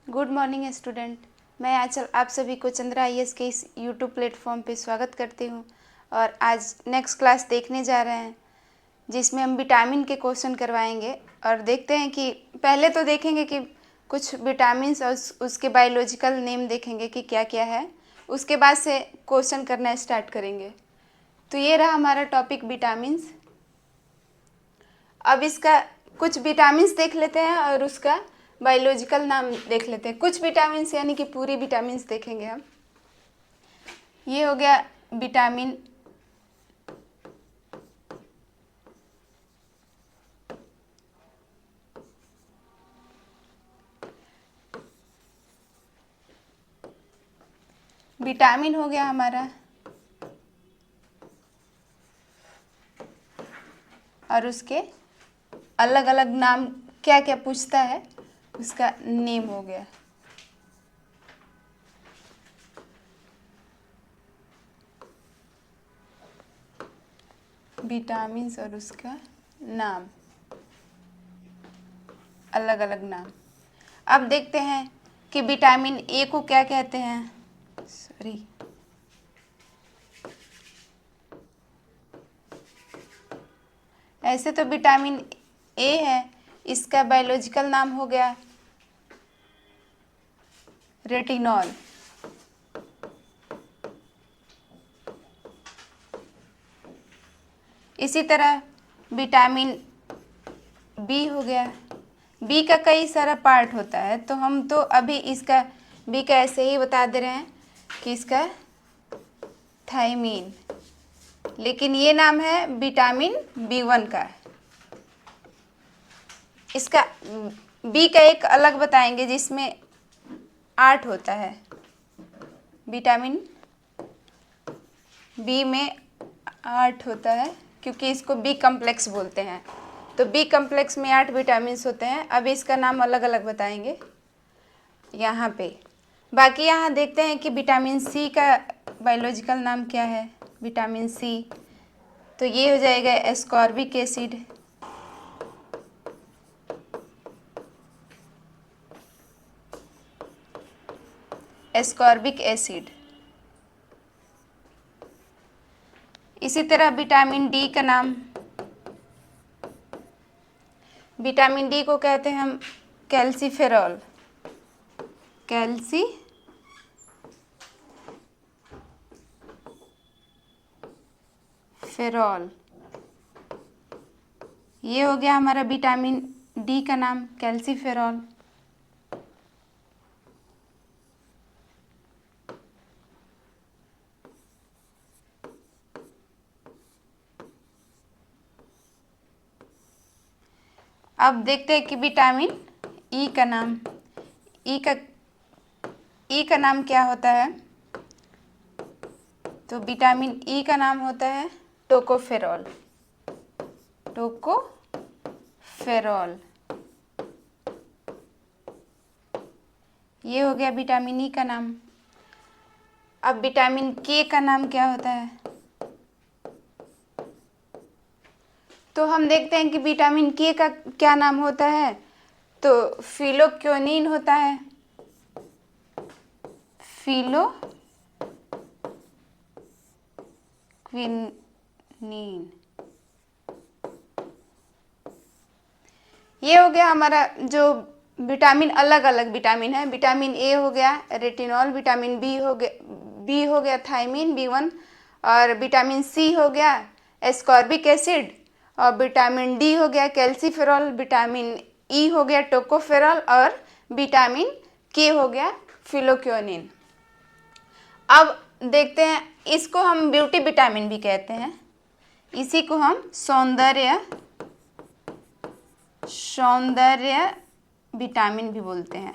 Good morning student. मैं आंचल आप सभी को चंद्रा आईएएस के इस यूट्यूब प्लेटफॉर्म पे स्वागत करती हूँ और आज नेक्स्ट क्लास देखने जा रहे हैं जिसमें हम विटामिन के क्वेश्चन करवाएंगे और देखते हैं कि पहले तो देखेंगे कि कुछ विटामिन्स और उसके बायोलॉजिकल नेम देखेंगे कि क्या क्या है। उसके बाद से क्वेश्चन करना स्टार्ट करेंगे। तो ये रहा हमारा टॉपिक विटामिन्स। अब इसका कुछ विटामिन्स देख लेते हैं और उसका बायोलॉजिकल नाम देख लेते हैं। कुछ विटामिन्स यानी कि पूरी विटामिन्स देखेंगे हम। ये हो गया विटामिन विटामिन हो गया हमारा, और उसके अलग अलग नाम क्या क्या पूछता है उसका नेम हो गया। विटामिन्स और उसका नाम, अलग अलग नाम। अब देखते हैं कि विटामिन ए को क्या कहते हैं। सॉरी, ऐसे तो विटामिन ए है, इसका बायोलॉजिकल नाम हो गया रेटिनॉल। इसी तरह विटामिन बी हो गया। बी का कई सारा पार्ट होता है, तो हम तो अभी इसका बी का ऐसे ही बता दे रहे हैं कि इसका थायमीन, लेकिन ये नाम है विटामिन B1 का। इसका बी का एक अलग बताएंगे जिसमें 8 होता है। विटामिन बी में 8 होता है क्योंकि इसको बी कम्प्लेक्स बोलते हैं। तो बी कम्प्लेक्स में 8 विटामिन्स होते हैं। अब इसका नाम अलग अलग बताएंगे यहाँ पे। बाकी यहाँ देखते हैं कि विटामिन सी का बायोलॉजिकल नाम क्या है। विटामिन सी तो ये हो जाएगा एस्कॉर्बिक एसिड। Ascorbic acid. इसी तरह विटामिन डी का नाम, विटामिन डी को कहते हैं हम कैल्सीफेरॉल। कैल्सीफेरॉल, ये हो गया हमारा विटामिन डी का नाम कैल्सीफेरॉल। अब देखते हैं कि विटामिन ई का नाम, ई का नाम क्या होता है। तो विटामिन ई का नाम होता है टोकोफेरॉल। टोकोफेरॉल, ये हो गया विटामिन ई का नाम। अब विटामिन के का नाम क्या होता है। तो हम देखते हैं कि विटामिन के का क्या नाम होता है। तो फिलोक्विनिन होता है। फिलोक्विनिन, ये हो गया हमारा जो विटामिन अलग अलग विटामिन है। विटामिन ए हो गया रेटिनॉल, विटामिन बी हो गया थायमीन B1, और विटामिन सी हो गया एस्कॉर्बिक एसिड, और विटामिन डी हो गया कैल्सीफेरॉल, विटामिन ई हो गया टोकोफेरॉल, और विटामिन के हो गया फिलोक्विनिन। अब देखते हैं, इसको हम ब्यूटी विटामिन भी कहते हैं। इसी को हम सौंदर्य विटामिन भी बोलते हैं।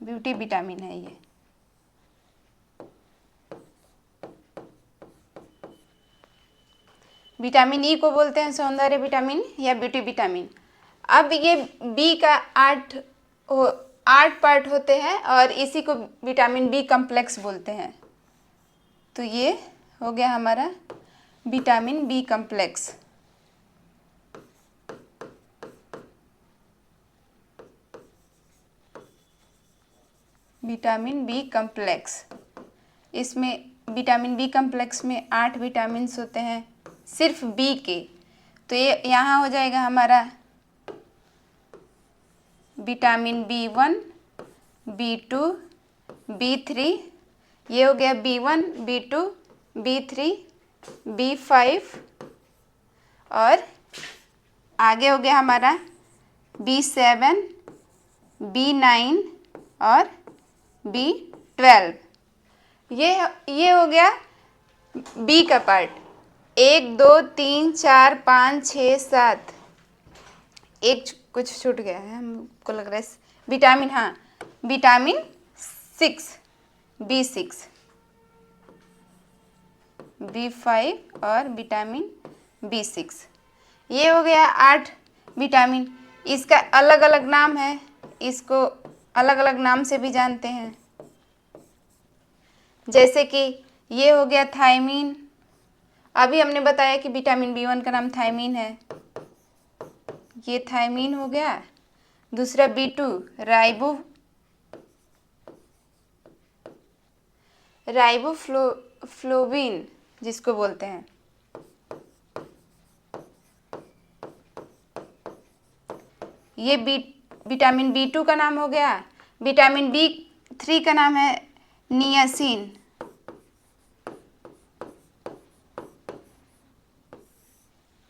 ब्यूटी विटामिन है ये। विटामिन ई को बोलते हैं सौंदर्य विटामिन या ब्यूटी विटामिन। अब ये बी का 8 पार्ट होते हैं और इसी को विटामिन बी कम्प्लेक्स बोलते हैं। तो ये हो गया हमारा vitamin B complex. Vitamin B complex, इसमें विटामिन बी कम्प्लेक्स में 8 विटामिन्स होते हैं सिर्फ बी के। तो ये यहाँ हो जाएगा हमारा विटामिन B1, B2, B3, ये हो गया B1, B2, B3, B5 और आगे हो गया हमारा B7, B9 और B12। ये हो गया बी का पार्ट। 1 2 3 4 5 6 7, एक कुछ छूट गया है हमको लग रहा है विटामिन, हाँ विटामिन 6, B6, B5 और विटामिन B6। ये हो गया 8 विटामिन। इसका अलग अलग नाम है, इसको अलग अलग नाम से भी जानते हैं। जैसे कि ये हो गया थायमीन, अभी हमने बताया कि विटामिन B1 का नाम थायमीन है, ये थायमीन हो गया। दूसरा B2 राइबोफ्लोविन जिसको बोलते हैं। ये विटामिन B2 का नाम हो गया। विटामिन B3 का नाम है नियासिन।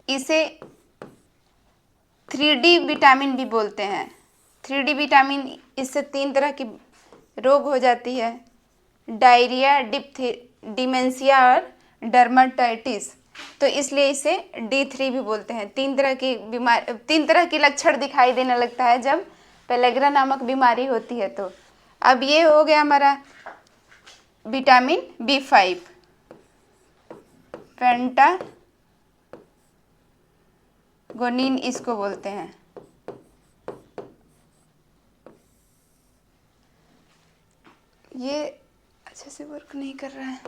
इसे 3D विटामिन भी बोलते हैं। 3D विटामिन, इससे 3 तरह की रोग हो जाती है, डायरिया, डिमेंशिया और डर्माटाइटिस। तो इसलिए इसे D3 भी बोलते हैं। 3 तरह की बीमारी, 3 तरह के लक्षण दिखाई देने लगता है जब पेलेग्रा नामक बीमारी होती है। तो अब ये हो गया हमारा विटामिन B5, पेंटागोनिन इसको बोलते हैं। ये अच्छे से वर्क नहीं कर रहा है।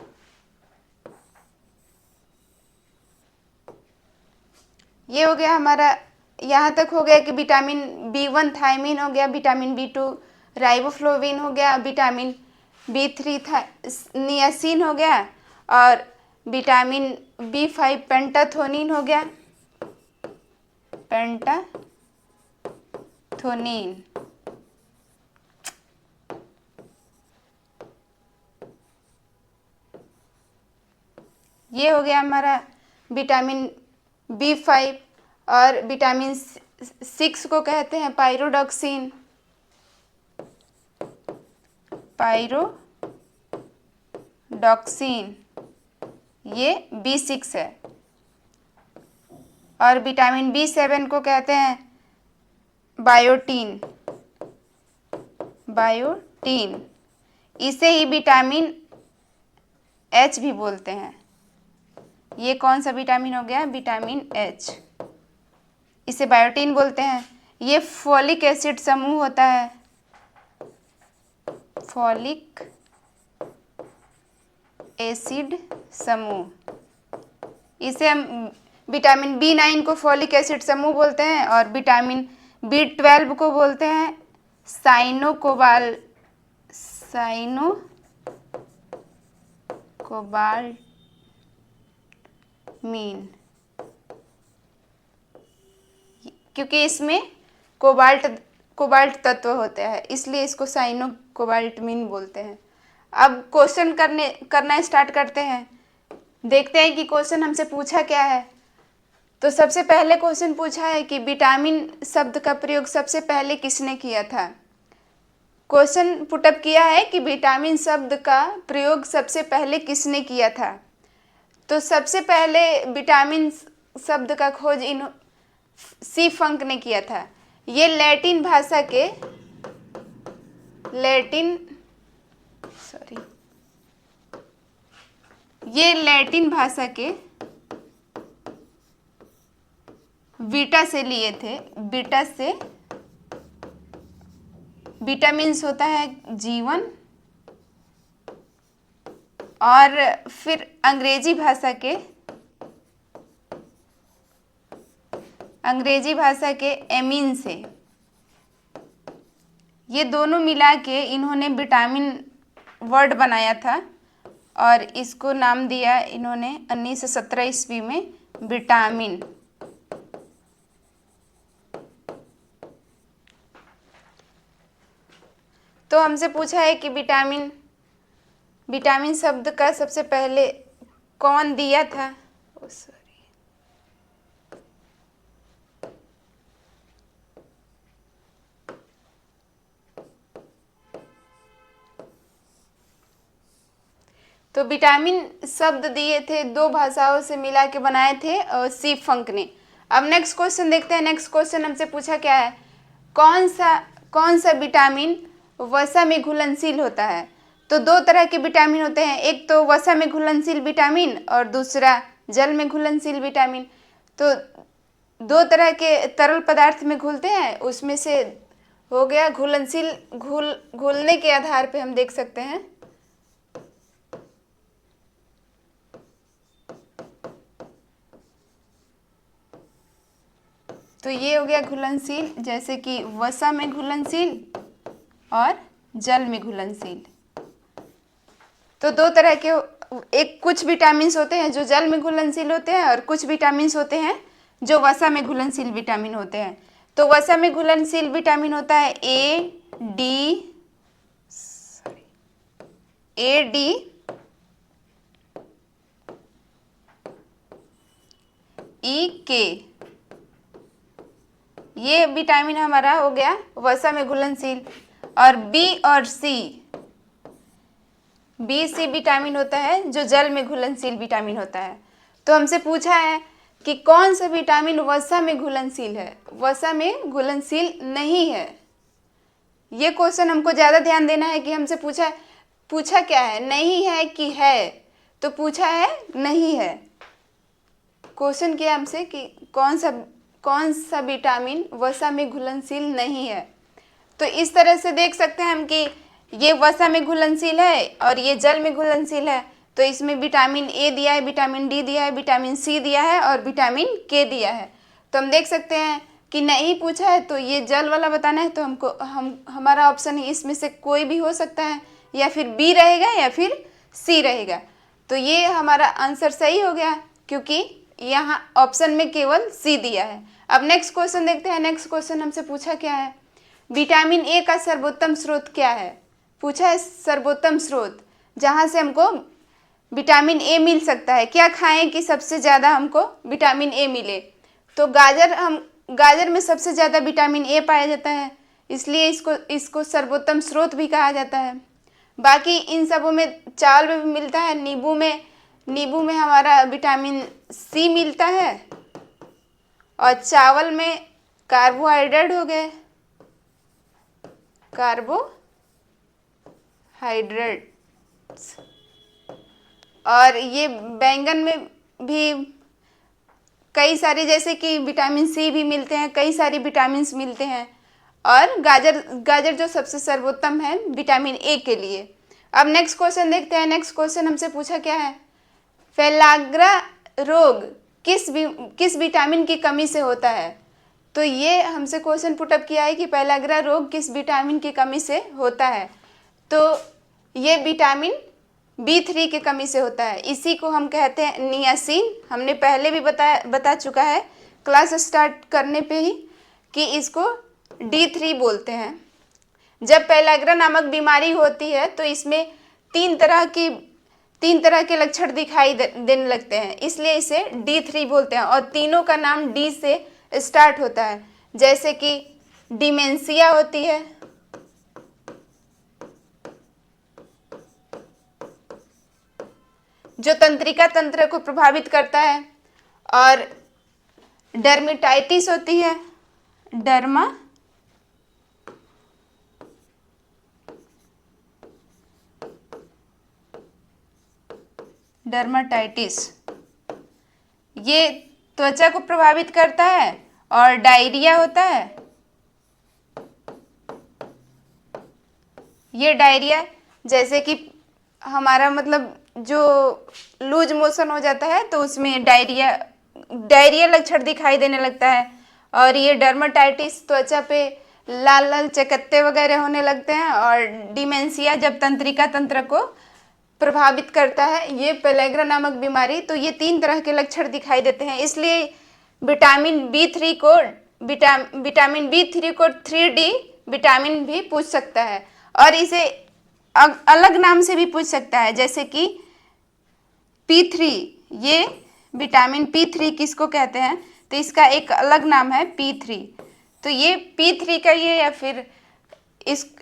ये हो गया हमारा, यहाँ तक हो गया कि विटामिन B1 थायमीन हो गया, विटामिन B2 राइबोफ्लोविन हो गया, विटामिन B3 नियासिन हो गया और विटामिन B5 पेंटाथोनिन हो गया, पेंटाथोनिन। ये हो गया हमारा विटामिन B5 और विटामिन 6 को कहते हैं पायरोडॉक्सिन, ये B6 है। और विटामिन B7 को कहते हैं बायोटीन, इसे ही विटामिन H भी बोलते हैं। ये कौन सा विटामिन हो गया? विटामिन H, इसे बायोटीन बोलते हैं। ये फॉलिक एसिड समूह होता है, फॉलिक एसिड समूह, इसे हम विटामिन B9 को फॉलिक एसिड समूह बोलते हैं और विटामिन B12 को बोलते हैं साइनोकोबाल्टमीन, क्योंकि इसमें कोबाल्ट तत्व होता है, इसलिए इसको साइनोकोबाल्टमीन बोलते हैं। अब क्वेश्चन करना स्टार्ट करते हैं। देखते हैं कि क्वेश्चन हमसे पूछा क्या है। तो सबसे पहले क्वेश्चन पूछा है कि विटामिन शब्द का प्रयोग सबसे पहले किसने किया था। क्वेश्चन पुटअप किया है कि विटामिन शब्द का प्रयोग सबसे पहले किसने किया था। तो सबसे पहले विटामिन शब्द का खोज सी फंक ने किया था। ये लैटिन भाषा के बीटा से लिए थे, बीटा से विटामिन्स होता है G1, और फिर अंग्रेजी भाषा के एमीन से, ये दोनों मिला के इन्होंने विटामिन वर्ड बनाया था और इसको नाम दिया इन्होंने 1917 ईस्वी में विटामिन। तो हमसे पूछा है कि विटामिन शब्द का सबसे पहले कौन दिया था? तो विटामिन शब्द दिए थे, दो भाषाओं से मिला के बनाए थे सी फंक ने। अब नेक्स्ट क्वेश्चन देखते हैं। नेक्स्ट क्वेश्चन हमसे पूछा क्या है, कौन सा विटामिन वसा में घुलनशील होता है? तो दो तरह के विटामिन होते हैं, एक तो वसा में घुलनशील विटामिन और दूसरा जल में घुलनशील विटामिन। तो दो तरह के तरल पदार्थ में घुलते हैं, उसमें से हो गया घुलनशील। घुलने के आधार पे हम देख सकते हैं तो ये हो गया घुलनशील, जैसे कि वसा में घुलनशील और जल में घुलनशील। तो दो तरह के, एक कुछ विटामिन्स होते हैं जो जल में घुलनशील होते हैं और कुछ विटामिन्स होते हैं जो वसा में घुलनशील विटामिन होते हैं। तो वसा में घुलनशील विटामिन होता है ए डी ई के, ये विटामिन हमारा हो गया वसा में घुलनशील। और बी सी विटामिन होता है जो जल में घुलनशील विटामिन होता है। तो हमसे पूछा है कि कौन सा विटामिन वसा में घुलनशील है, वसा में घुलनशील नहीं है। ये क्वेश्चन हमको ज़्यादा ध्यान देना है कि हमसे पूछा क्या है, नहीं है कि है? तो पूछा है नहीं है। क्वेश्चन किया हमसे कि कौन सा विटामिन वसा में घुलनशील नहीं है। तो इस तरह से देख सकते हैं हम कि ये वसा में घुलनशील है और ये जल में घुलनशील है। तो इसमें विटामिन ए दिया है, विटामिन डी दिया है, विटामिन सी दिया है और विटामिन के दिया है। तो हम देख सकते हैं कि नहीं पूछा है तो ये जल वाला बताना है, तो हमारा ऑप्शन इसमें से कोई भी हो सकता है, या फिर बी रहेगा या फिर सी रहेगा। तो ये हमारा आंसर सही हो गया क्योंकि यहाँ ऑप्शन में केवल सी दिया है। अब नेक्स्ट क्वेश्चन देखते हैं। नेक्स्ट क्वेश्चन हमसे पूछा क्या है, विटामिन ए का सर्वोत्तम स्रोत क्या है? पूछा है सर्वोत्तम स्रोत जहाँ से हमको विटामिन ए मिल सकता है, क्या खाएं कि सबसे ज़्यादा हमको विटामिन ए मिले? तो गाजर में सबसे ज़्यादा विटामिन ए पाया जाता है, इसलिए इसको सर्वोत्तम स्रोत भी कहा जाता है। बाकी इन सबों में चावल में भी मिलता है, नींबू में हमारा विटामिन सी मिलता है, और चावल में कार्बोहाइड्रेट हो गए, कार्बोहाइड्रेट्स। और ये बैंगन में भी कई सारे, जैसे कि विटामिन सी भी मिलते हैं, कई सारी विटामिन्स मिलते हैं। और गाजर जो सबसे सर्वोत्तम है विटामिन ए के लिए। अब नेक्स्ट क्वेश्चन देखते हैं। नेक्स्ट क्वेश्चन हमसे पूछा क्या है, पेलाग्रा रोग किस विटामिन की कमी से होता है? तो ये हमसे क्वेश्चन पुटअप किया है कि पेलाग्रा रोग किस विटामिन की कमी से होता है। तो ये विटामिन B3 की कमी से होता है, इसी को हम कहते हैं नियासिन। हमने पहले भी बता चुका है क्लास स्टार्ट करने पे ही कि इसको D3 बोलते हैं। जब पेलाग्रा नामक बीमारी होती है तो इसमें तीन तरह के लक्षण दिखाई देने लगते हैं, इसलिए इसे D3 बोलते हैं। और तीनों का नाम डी से स्टार्ट होता है, जैसे कि डिमेंशिया होती है, जो तंत्रिका तंत्र को प्रभावित करता है, और डर्मेटाइटिस होती है, डर्माटाइटिस ये त्वचा को प्रभावित करता है, और डायरिया होता है, ये डायरिया, जैसे कि हमारा मतलब जो लूज मोशन हो जाता है तो उसमें डायरिया लक्षण दिखाई देने लगता है। और ये डर्माटाइटिस, त्वचा पे लाल लाल चकत्ते वगैरह होने लगते हैं। और डिमेंशिया, जब तंत्रिका तंत्र को प्रभावित करता है, ये पेलेग्रा नामक बीमारी। तो ये 3 तरह के लक्षण दिखाई देते हैं। इसलिए विटामिन बी थ्री को 3D विटामिन भी पूछ सकता है। और इसे अलग नाम से भी पूछ सकता है, जैसे कि P3। ये विटामिन P3 किसको कहते हैं, तो इसका एक अलग नाम है P3। तो ये P3 का ये, या फिर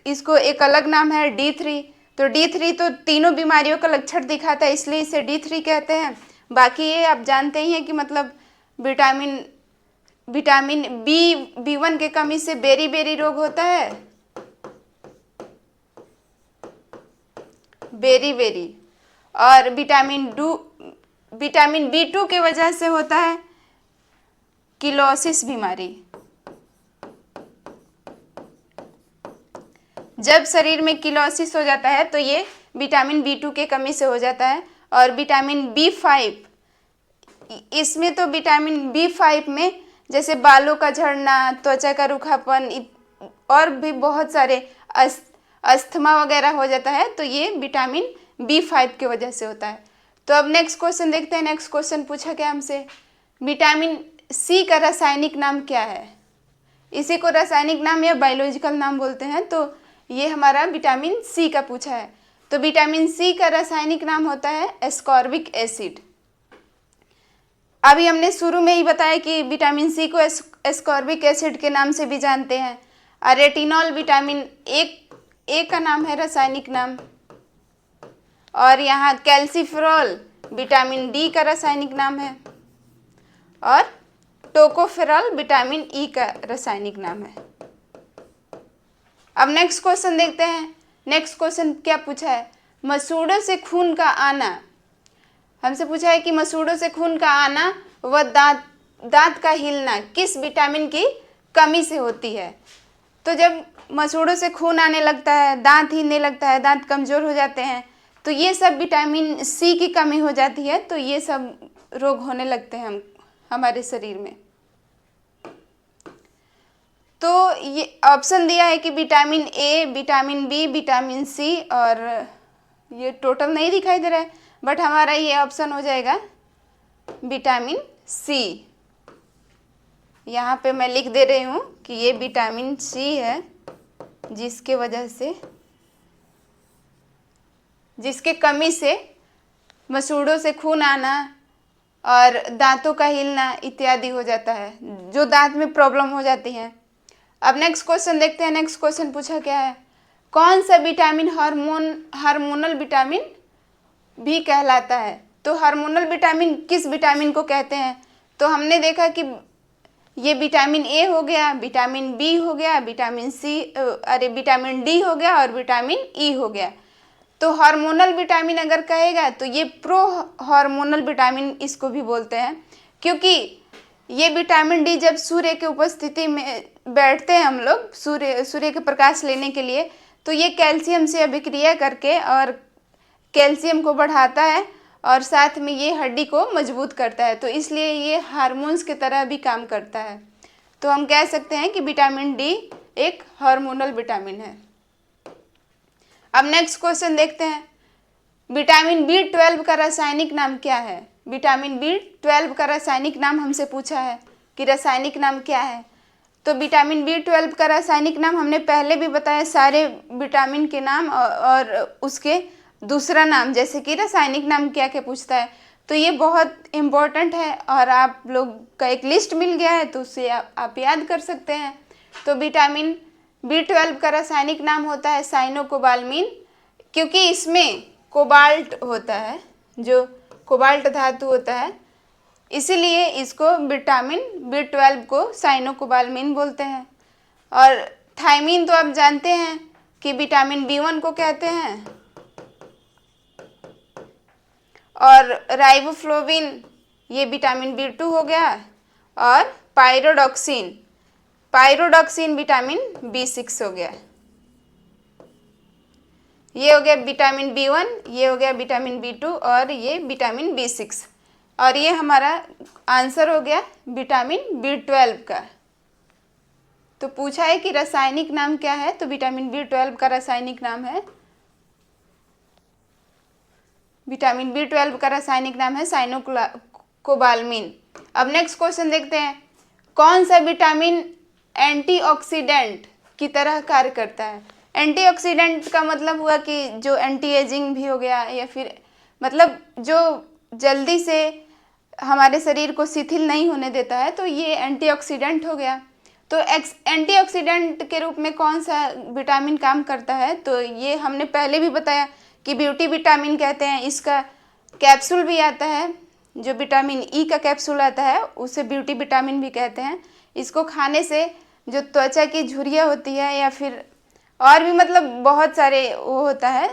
इसको एक अलग नाम है D3। तो D3 तो तीनों बीमारियों का लक्षण दिखाता है, इसलिए इसे D3 कहते हैं। बाकी ये आप जानते ही हैं कि मतलब विटामिन B1 के कमी से बेरी रोग होता है, बेरी। और विटामिन B2 के वजह से होता है किलोसिस बीमारी। जब शरीर में किलोसिस हो जाता है तो ये विटामिन B2 के कमी से हो जाता है। और विटामिन B5, इसमें तो विटामिन B5 में जैसे बालों का झड़ना, त्वचा का रूखापन और भी बहुत सारे अस्थमा वगैरह हो जाता है, तो ये विटामिन B5 की वजह से होता है। तो अब नेक्स्ट क्वेश्चन देखते हैं। नेक्स्ट क्वेश्चन पूछा गया हमसे, विटामिन C का रासायनिक नाम क्या है। इसी को रासायनिक नाम या बायोलॉजिकल नाम बोलते हैं। तो ये हमारा विटामिन C का पूछा है। तो विटामिन C का रासायनिक नाम होता है एस्कॉर्बिक एसिड। अभी हमने शुरू में ही बताया कि विटामिन C को एस्कॉर्बिक एसिड के नाम से भी जानते हैं। और रेटिनॉल विटामिन ए का नाम है रासायनिक नाम। और यहाँ कैल्सीफेरॉल विटामिन D का रासायनिक नाम है। और टोकोफेरॉल विटामिन E का रासायनिक नाम है। अब नेक्स्ट क्वेश्चन देखते हैं। नेक्स्ट क्वेश्चन क्या पूछा है, मसूड़ों से खून का आना। हमसे पूछा है कि मसूड़ों से खून का आना व दांत का हिलना किस विटामिन की कमी से होती है। तो जब मसूड़ों से खून आने लगता है, दांत हिलने लगता है, दांत कमज़ोर हो जाते हैं, तो ये सब विटामिन C की कमी हो जाती है। तो ये सब रोग होने लगते हैं हमारे शरीर में। तो ये ऑप्शन दिया है कि vitamin A, vitamin B, vitamin C, और ये टोटल नहीं दिखाई दे रहा है, बट हमारा ये ऑप्शन हो जाएगा विटामिन C। यहाँ पे मैं लिख दे रही हूँ कि ये विटामिन C है, जिसके कमी से मसूड़ों से खून आना और दांतों का हिलना इत्यादि हो जाता है, जो दांत में प्रॉब्लम हो जाती है। अब नेक्स्ट क्वेश्चन देखते हैं। नेक्स्ट क्वेश्चन पूछा क्या है, कौन सा विटामिन हार्मोनल विटामिन भी कहलाता है। तो हार्मोनल विटामिन किस विटामिन को कहते हैं। तो हमने देखा कि ये विटामिन A हो गया, विटामिन B हो गया, विटामिन D हो गया और विटामिन E हो गया। तो हार्मोनल विटामिन अगर कहेगा तो ये प्रो हार्मोनल विटामिन इसको भी बोलते हैं, क्योंकि ये विटामिन D जब सूर्य की उपस्थिति में बैठते हैं हम लोग सूर्य के प्रकाश लेने के लिए, तो ये कैल्शियम से अभिक्रिया करके और कैल्शियम को बढ़ाता है और साथ में ये हड्डी को मजबूत करता है। तो इसलिए ये हार्मोन्स की तरह भी काम करता है। तो हम कह सकते हैं कि विटामिन D एक हार्मोनल विटामिन है। अब नेक्स्ट क्वेश्चन देखते हैं, विटामिन B12 का रासायनिक नाम क्या है। विटामिन B12 का रासायनिक नाम हमसे पूछा है कि रासायनिक नाम क्या है। तो विटामिन B12 का रासायनिक नाम हमने पहले भी बताया, सारे विटामिन के नाम और उसके दूसरा नाम, जैसे कि रासायनिक नाम क्या क्या पूछता है। तो ये बहुत इम्पोर्टेंट है और आप लोग का एक लिस्ट मिल गया है, तो उससे आप याद कर सकते हैं। तो विटामिन B12 का रासायनिक नाम होता है साइनोकोबालमिन, क्योंकि इसमें कोबाल्ट होता है, जो कोबाल्ट धातु होता है, इसीलिए इसको विटामिन B12 को साइनोकोबालमिन बोलते हैं। और थायमीन तो आप जानते हैं कि विटामिन B1 को कहते हैं। और राइबोफ्लोविन ये विटामिन B2 हो गया। और पायरोडॉक्सिन विटामिन B6 हो गया। ये हो गया विटामिन B1, ये हो गया विटामिन B2 और ये विटामिन B6। और ये हमारा आंसर हो गया विटामिन B12 का। तो पूछा है कि रासायनिक नाम क्या है, तो विटामिन B12 का रासायनिक नाम है साइनोकोबालामिन। अब नेक्स्ट क्वेश्चन देखते हैं, कौन सा विटामिन एंटीऑक्सीडेंट की तरह कार्य करता है। एंटीऑक्सीडेंट का मतलब हुआ कि जो एंटी एजिंग भी हो गया, या फिर मतलब जो जल्दी से हमारे शरीर को शिथिल नहीं होने देता है, तो ये एंटीऑक्सीडेंट हो गया। तो एंटीऑक्सीडेंट के रूप में कौन सा विटामिन काम करता है, तो ये हमने पहले भी बताया कि ब्यूटी विटामिन कहते हैं। इसका कैप्सूल भी आता है, जो विटामिन ई का कैप्सूल आता है उसे ब्यूटी विटामिन भी कहते हैं। इसको खाने से जो त्वचा की झुर्रियाँ होती है, या फिर और भी मतलब बहुत सारे वो होता है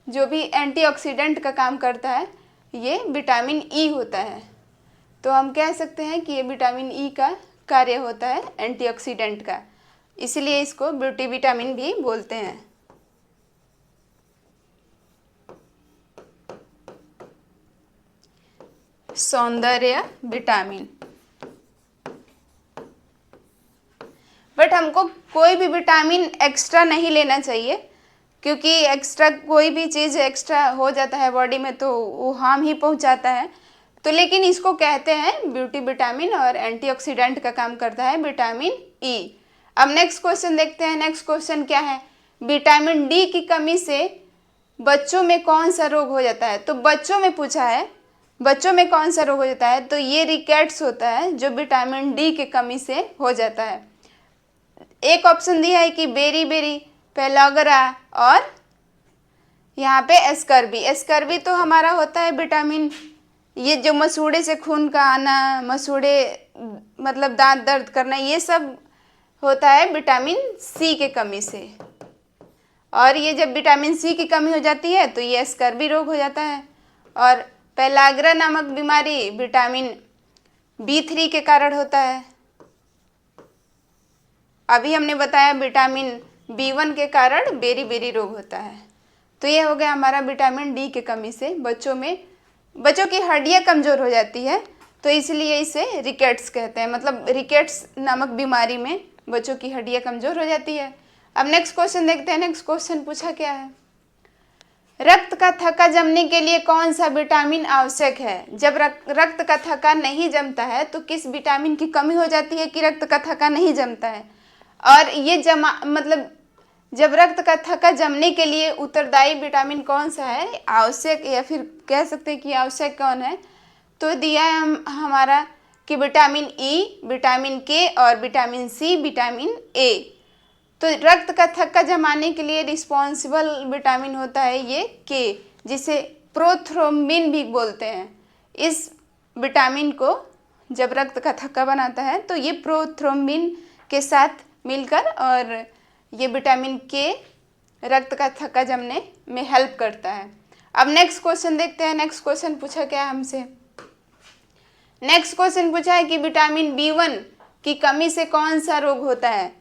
जो भी एंटीऑक्सीडेंट का काम करता है, ये विटामिन ई होता है। तो हम कह सकते हैं कि ये विटामिन ई का कार्य होता है एंटीऑक्सीडेंट का, इसलिए इसको ब्यूटी विटामिन भी बोलते हैं। सौंदर्य विटामिन, बट हमको कोई भी विटामिन एक्स्ट्रा नहीं लेना चाहिए, क्योंकि एक्स्ट्रा कोई भी चीज़ एक्स्ट्रा हो जाता है बॉडी में तो वो हार्म ही पहुंचाता है। तो लेकिन इसको कहते हैं ब्यूटी विटामिन और एंटीऑक्सीडेंट का काम करता है विटामिन ई। अब नेक्स्ट क्वेश्चन देखते हैं। नेक्स्ट क्वेश्चन क्या है, विटामिन डी की कमी से बच्चों में कौन सा रोग हो जाता है। तो बच्चों में पूछा है, बच्चों में कौन सा रोग हो जाता है, तो ये रिकेट्स होता है जो विटामिन डी की कमी से हो जाता है। एक ऑप्शन दिया है कि बेरी बेरी, पेलागरा और यहाँ पे एस्कर्बी। एस्कर्बी तो हमारा होता है विटामिन, ये जो मसूड़े से खून का आना, मसूड़े मतलब दांत दर्द करना, ये सब होता है विटामिन सी के कमी से। और ये जब विटामिन सी की कमी हो जाती है तो ये एस्कर्बी रोग हो जाता है। और पेलाग्रा नामक बीमारी विटामिन B3 के कारण होता है। अभी हमने बताया विटामिन B1 के कारण बेरी बेरी रोग होता है। तो ये हो गया हमारा विटामिन डी की कमी से बच्चों की हड्डियाँ कमज़ोर हो जाती है, तो इसलिए इसे रिकेट्स कहते हैं। मतलब रिकेट्स नामक बीमारी में बच्चों की हड्डियाँ कमज़ोर हो जाती है। अब नेक्स्ट क्वेश्चन देखते हैं। नेक्स्ट क्वेश्चन पूछा क्या है, रक्त का थक्का जमने के लिए कौन सा विटामिन आवश्यक है। जब रक्त का थक्का नहीं जमता है तो किस विटामिन की कमी हो जाती है कि रक्त का थक्का नहीं जमता है। और ये मतलब जब रक्त का थक्का जमने के लिए उत्तरदायी विटामिन कौन सा है, आवश्यक, या फिर कह सकते हैं कि आवश्यक कौन है, तो दिया है हमारा कि विटामिन ई, विटामिन के और विटामिन सी, विटामिन ए। तो रक्त का थक्का जमाने के लिए रिस्पॉन्सिबल विटामिन होता है ये के, जिसे प्रोथ्रोम्बिन भी बोलते हैं। इस विटामिन को जब रक्त का थक्का बनाता है तो ये प्रोथ्रोम्बिन के साथ मिलकर, और ये विटामिन के रक्त का थक्का जमने में हेल्प करता है। अब नेक्स्ट क्वेश्चन देखते हैं। नेक्स्ट क्वेश्चन पूछा क्या है हमसे, नेक्स्ट क्वेश्चन पूछा है कि विटामिन B1 की कमी से कौन सा रोग होता है।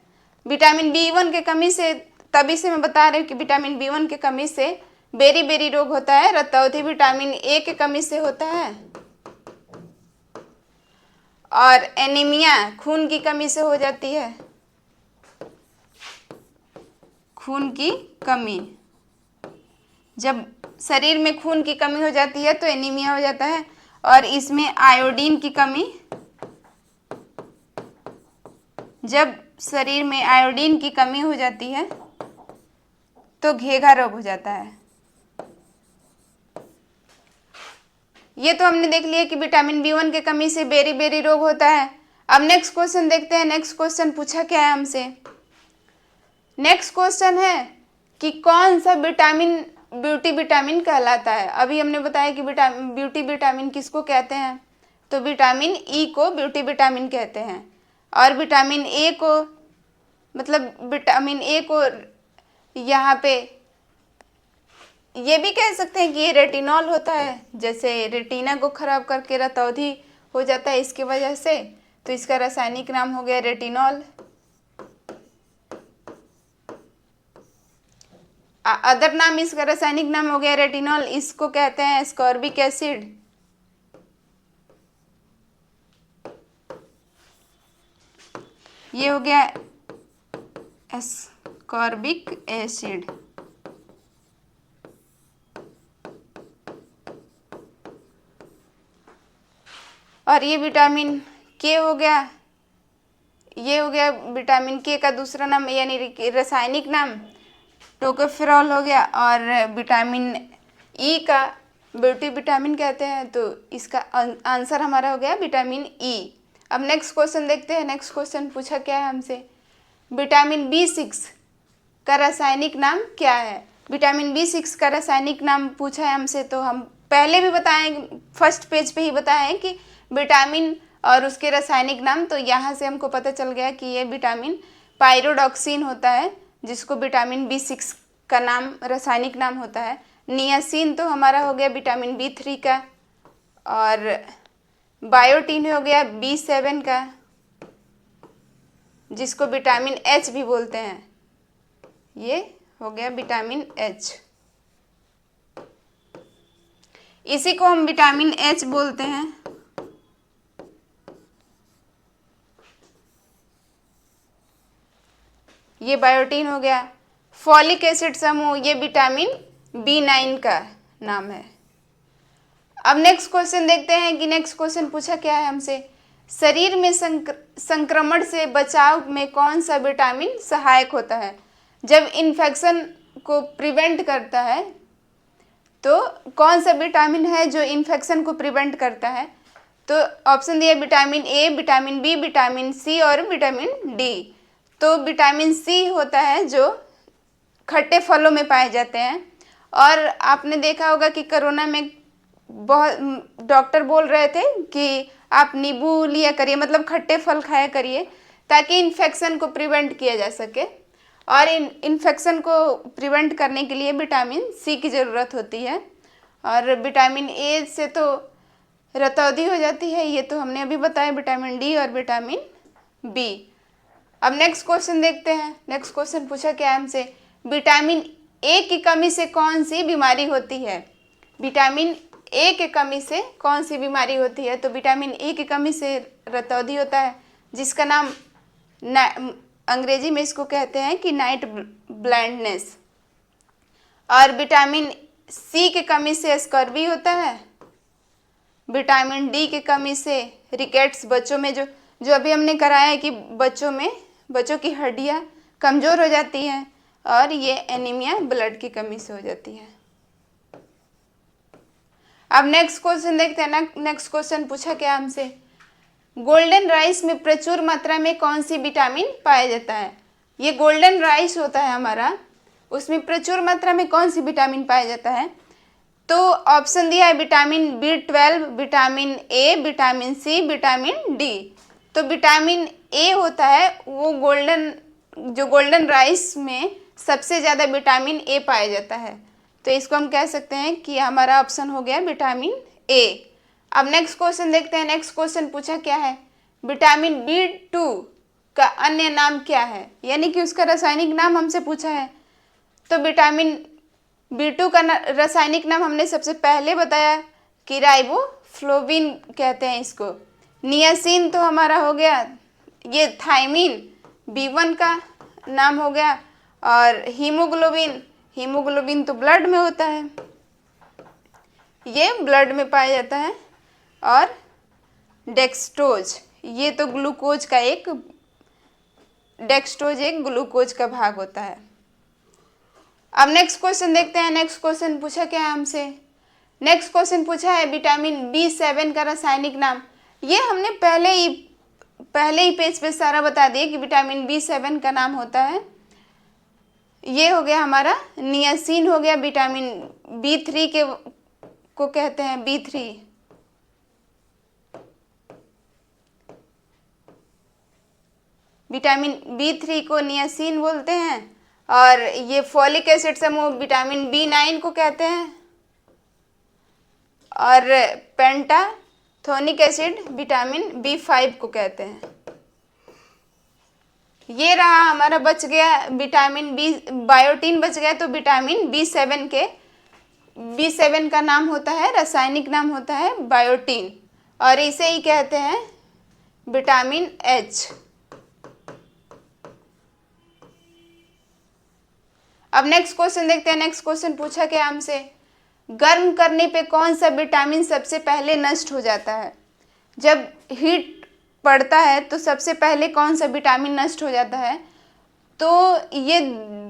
विटामिन B1 के कमी से, तभी से मैं बता रही हूँ कि विटामिन B1 के कमी से बेरी बेरी रोग होता है। रतौंधी विटामिन ए के कमी से होता है, और एनीमिया खून की कमी से हो जाती है। खून की कमी, जब शरीर में खून की कमी हो जाती है तो एनीमिया हो जाता है। और इसमें आयोडीन की कमी, जब शरीर में आयोडीन की कमी हो जाती है तो घेघा रोग हो जाता है। ये तो हमने देख लिया कि विटामिन B1 की कमी से बेरी बेरी रोग होता है। अब नेक्स्ट क्वेश्चन देखते हैं। नेक्स्ट क्वेश्चन पूछा क्या है हमसे, नेक्स्ट क्वेश्चन है कि कौन सा विटामिन ब्यूटी विटामिन कहलाता है। अभी हमने बताया कि ब्यूटी विटामिन किसको कहते हैं, तो विटामिन ई को ब्यूटी विटामिन कहते हैं। और विटामिन ए को, मतलब विटामिन ए को यहाँ पे ये भी कह सकते हैं कि ये रेटिनॉल होता है, जैसे रेटिना को खराब करके रतौंधी हो जाता है इसकी वजह से, तो इसका रासायनिक नाम हो गया रेटिनॉल। अदर नाम इसका रासायनिक नाम हो गया रेटिनॉल, इसको कहते हैं एस्कॉर्बिक एसिड। ये हो गया एस्कॉर्बिक एसिड। और ये विटामिन के हो गया, ये हो गया विटामिन के का दूसरा नाम यानी रासायनिक नाम टोकोफेरॉल हो गया। और विटामिन ई का ब्यूटी विटामिन कहते हैं, तो इसका आंसर हमारा हो गया विटामिन ई। अब नेक्स्ट क्वेश्चन देखते हैं। नेक्स्ट क्वेश्चन पूछा क्या है हमसे, विटामिन B6 का रासायनिक नाम क्या है। विटामिन B6 का रासायनिक नाम पूछा है हमसे, तो हम पहले भी बताएं, फर्स्ट पेज पे ही बताएं कि विटामिन और उसके रासायनिक नाम। तो यहाँ से हमको पता चल गया कि ये विटामिन पायरोडॉक्सिन होता है, जिसको विटामिन B6 का नाम रासायनिक नाम होता है। नियासिन तो हमारा हो गया विटामिन B3 का, और बायोटीन हो गया B7 का, जिसको विटामिन H भी बोलते हैं। ये हो गया विटामिन H, इसी को हम विटामिन H बोलते हैं। ये बायोटीन हो गया। फॉलिक एसिड समूह, ये विटामिन B9 का नाम है। अब नेक्स्ट क्वेश्चन देखते हैं कि नेक्स्ट क्वेश्चन पूछा क्या है हमसे, शरीर में संक्रमण से बचाव में कौन सा विटामिन सहायक होता है। जब इन्फेक्शन को प्रिवेंट करता है, तो कौन सा विटामिन है जो इन्फेक्शन को प्रिवेंट करता है। तो ऑप्शन दिया vitamin A, vitamin B, vitamin C और विटामिन डी। तो विटामिन सी होता है जो खट्टे फलों में पाए जाते हैं। और आपने देखा होगा कि कोरोना में बहुत डॉक्टर बोल रहे थे कि आप नींबू लिया करिए, मतलब खट्टे फल खाया करिए, ताकि इन्फेक्शन को प्रिवेंट किया जा सके। और इन्फेक्शन को प्रिवेंट करने के लिए विटामिन सी की ज़रूरत होती है। और विटामिन ए से तो रतौंधी हो जाती है, ये तो हमने अभी बताया, विटामिन डी और विटामिन बी। अब नेक्स्ट क्वेश्चन देखते हैं। नेक्स्ट क्वेश्चन पूछा क्या है हमसे, विटामिन ए की कमी से कौन सी बीमारी होती है। विटामिन ए की कमी से कौन सी बीमारी होती है। तो विटामिन ए की कमी से रतौंधी होता है, जिसका नाम अंग्रेजी में इसको कहते हैं कि नाइट ब्लाइंडनेस। और विटामिन सी की कमी से स्कर्वी होता है। विटामिन डी की कमी से रिकेट्स, बच्चों में जो अभी हमने कराया है कि बच्चों की हड्डियां कमज़ोर हो जाती हैं। और ये एनीमिया, ब्लड की कमी से हो जाती है। अब नेक्स्ट क्वेश्चन देखते हैं। नेक्स्ट क्वेश्चन पूछा क्या हमसे, गोल्डन राइस में प्रचुर मात्रा में कौन सी विटामिन पाया जाता है। ये गोल्डन राइस होता है हमारा, उसमें प्रचुर मात्रा में कौन सी विटामिन पाया जाता है। तो ऑप्शन दिया है vitamin B12, vitamin A, vitamin C, vitamin D. तो विटामिन ए होता है वो गोल्डन राइस में सबसे ज़्यादा विटामिन ए पाया जाता है। तो इसको हम कह सकते हैं कि हमारा ऑप्शन हो गया विटामिन ए। अब नेक्स्ट क्वेश्चन देखते हैं। नेक्स्ट क्वेश्चन पूछा क्या है, विटामिन B2 का अन्य नाम क्या है, यानी कि उसका रासायनिक नाम हमसे पूछा है। तो विटामिन B2 का रासायनिक नाम हमने सबसे पहले बताया कि राइबोफ्लोविन कहते हैं इसको। नियासिन तो हमारा हो गया, ये थायमिन B1 का नाम हो गया। और हीमोग्लोबिन तो ब्लड में होता है, ये ब्लड में पाया जाता है। और डेक्सट्रोज, ये तो डेक्सट्रोज एक ग्लूकोज का भाग होता है। अब नेक्स्ट क्वेश्चन देखते हैं। नेक्स्ट क्वेश्चन पूछा क्या है हमसे, नेक्स्ट क्वेश्चन पूछा है विटामिन B7 का रासायनिक नाम। ये हमने पहले ही पेज पे सारा बता दिया कि विटामिन B7 का नाम होता है, ये हो गया हमारा नियासिन हो गया। विटामिन B3 को कहते हैं B3। विटामिन B3 को नियासिन बोलते हैं। और ये फॉलिक एसिड समूह विटामिन B9 को कहते हैं। और पेंटाथोनिक एसिड विटामिन B5 को कहते हैं। ये रहा हमारा, बच गया विटामिन बी, बायोटीन बच गया। तो विटामिन बी7 का नाम होता है, रासायनिक नाम होता है बायोटीन, और इसे ही कहते हैं विटामिन एच। अब नेक्स्ट क्वेश्चन देखते हैं। नेक्स्ट क्वेश्चन पूछा क्या हमसे, गर्म करने पे कौन सा विटामिन सबसे पहले नष्ट हो जाता है। जब हीट पड़ता है तो सबसे पहले कौन सा विटामिन नष्ट हो जाता है। तो ये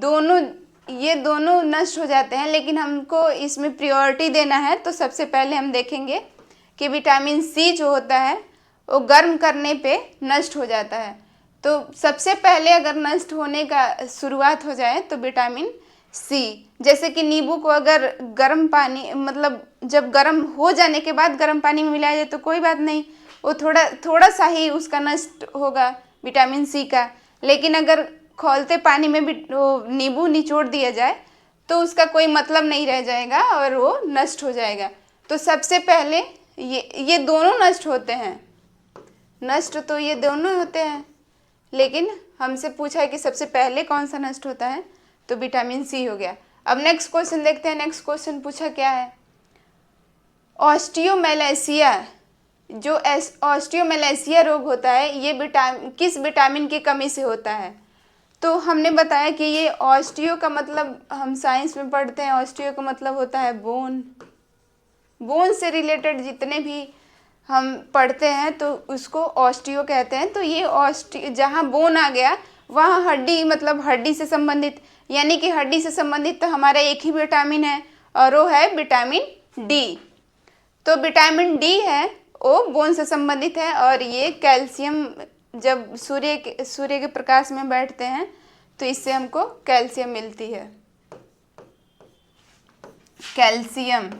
दोनों नष्ट हो जाते हैं, लेकिन हमको इसमें प्रायोरिटी देना है। तो सबसे पहले हम देखेंगे कि विटामिन सी जो होता है वो गर्म करने पे नष्ट हो जाता है। तो सबसे पहले अगर नष्ट होने का शुरुआत हो जाए तो विटामिन सी, जैसे कि नींबू को अगर गर्म पानी, मतलब जब गर्म हो जाने के बाद गर्म पानी में मिलाया जाए तो कोई बात नहीं, वो थोड़ा सा ही उसका नष्ट होगा विटामिन सी का। लेकिन अगर खौलते पानी में भी वो नींबू निचोड़ दिया जाए तो उसका कोई मतलब नहीं रह जाएगा और वो नष्ट हो जाएगा। तो सबसे पहले ये दोनों नष्ट होते हैं, नष्ट तो ये दोनों होते हैं, लेकिन हमसे पूछा है कि सबसे पहले कौन सा नष्ट होता है, तो विटामिन सी हो गया। अब नेक्स्ट क्वेश्चन देखते हैं। नेक्स्ट क्वेश्चन पूछा क्या है, ऑस्टियोमेलेसिया, जो ऑस्टियोमेलेसिया रोग होता है ये किस विटामिन की कमी से होता है। तो हमने बताया कि ये ऑस्टियो का मतलब, हम साइंस में पढ़ते हैं, ऑस्टियो का मतलब होता है बोन। बोन से रिलेटेड जितने भी हम पढ़ते हैं तो उसको ऑस्टियो कहते हैं। तो ये जहाँ बोन आ गया वहाँ हड्डी, मतलब हड्डी से संबंधित, यानी कि हड्डी से संबंधित तो हमारा एक ही विटामिन है और वो है विटामिन डी। तो विटामिन डी है वो बोन से संबंधित है, और ये कैल्शियम, जब सूर्य के प्रकाश में बैठते हैं तो इससे हमको कैल्शियम मिलती है, कैल्शियम।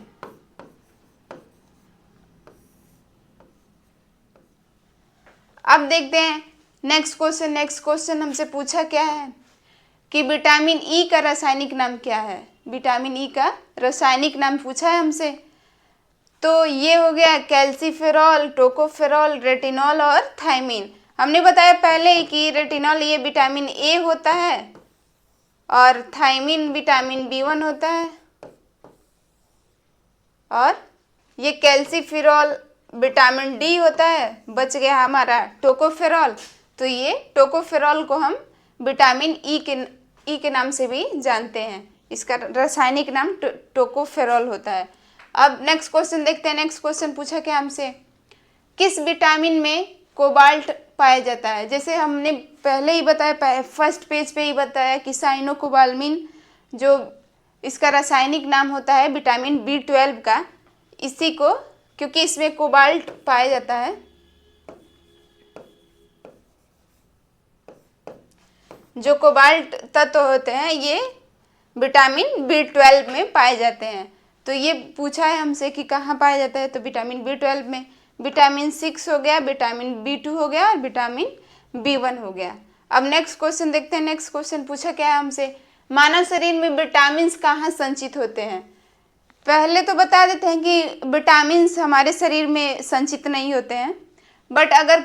अब देखते हैं नेक्स्ट क्वेश्चन। नेक्स्ट क्वेश्चन हमसे पूछा क्या है कि विटामिन ई का रासायनिक नाम क्या है। विटामिन ई का रासायनिक नाम पूछा है हमसे। तो ये हो गया कैल्सीफेरॉल, टोकोफेरॉल, रेटिनॉल और थायमीन। हमने बताया पहले कि रेटिनॉल ये विटामिन ए होता है और थायमीन विटामिन बी1 होता है, और ये कैल्सीफेरॉल विटामिन डी होता है। बच गया हमारा टोकोफेरॉल, तो ये टोकोफेरॉल को हम विटामिन ई के नाम से भी जानते हैं, इसका रासायनिक नाम टोकोफेरॉल होता है। अब नेक्स्ट क्वेश्चन देखते हैं। नेक्स्ट क्वेश्चन पूछा क्या हमसे, किस विटामिन में कोबाल्ट पाया जाता है। जैसे हमने पहले ही बताया, फर्स्ट पेज पे ही बताया कि साइनोकोबाल्मिन, जो इसका रासायनिक नाम होता है विटामिन बी12 का, इसी को, क्योंकि इसमें कोबाल्ट पाया जाता है। जो कोबाल्ट तत्व होते हैं ये विटामिन बी12 में पाए जाते हैं। तो ये पूछा है हमसे कि कहाँ पाया जाता है, तो विटामिन बी12 में। विटामिन 6 हो गया, विटामिन बी2 हो गया और विटामिन बी1 हो गया। अब नेक्स्ट क्वेश्चन देखते हैं। नेक्स्ट क्वेश्चन पूछा क्या है हमसे, मानव शरीर में विटामिन कहाँ संचित होते हैं। पहले तो बता देते हैं कि विटामिन हमारे शरीर में संचित नहीं होते हैं, बट अगर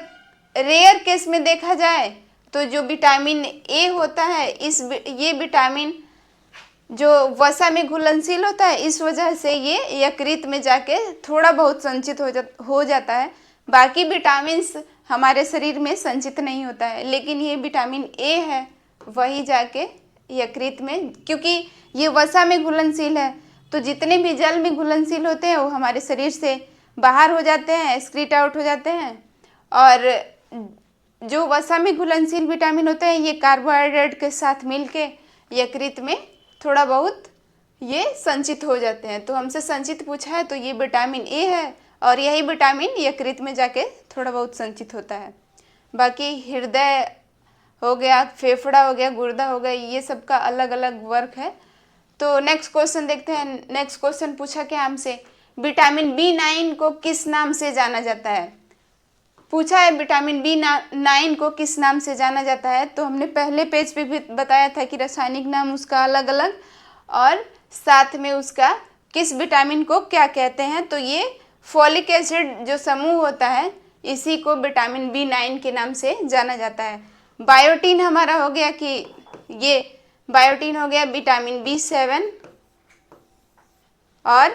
रेयर केस में देखा जाए तो जो विटामिन ए होता है, ये विटामिन जो वसा में घुलनशील होता है, इस वजह से ये यकृत में जाके थोड़ा बहुत संचित हो जाता है। बाकी विटामिन्स हमारे शरीर में संचित नहीं होता है, लेकिन ये विटामिन ए है वही जाके यकृत में, क्योंकि ये वसा में घुलनशील है, तो जितने भी जल में घुलनशील होते हैं वो हमारे शरीर से बाहर हो जाते हैं, एक्सक्रीट आउट हो जाते हैं। और जो वसा में घुलनशील विटामिन होते हैं ये कार्बोहाइड्रेट के साथ मिलके यकृत में थोड़ा बहुत ये संचित हो जाते हैं। तो हमसे संचित पूछा है तो ये विटामिन ए है, और यही विटामिन यकृत में जाके थोड़ा बहुत संचित होता है। बाकी हृदय हो गया, फेफड़ा हो गया, गुर्दा हो गया, ये सब का अलग अलग वर्क है। तो नेक्स्ट क्वेश्चन देखते हैं। नेक्स्ट क्वेश्चन पूछा क्या हमसे, विटामिन बी9 को किस नाम से जाना जाता है। पूछा है विटामिन बी9 को किस नाम से जाना जाता है। तो हमने पहले पेज पे भी बताया था कि रासायनिक नाम उसका अलग अलग, और साथ में उसका किस विटामिन को क्या कहते हैं। तो ये फॉलिक एसिड जो समूह होता है इसी को विटामिन बी9 के नाम से जाना जाता है। बायोटीन हमारा हो गया कि ये बायोटीन हो गया विटामिन B7, और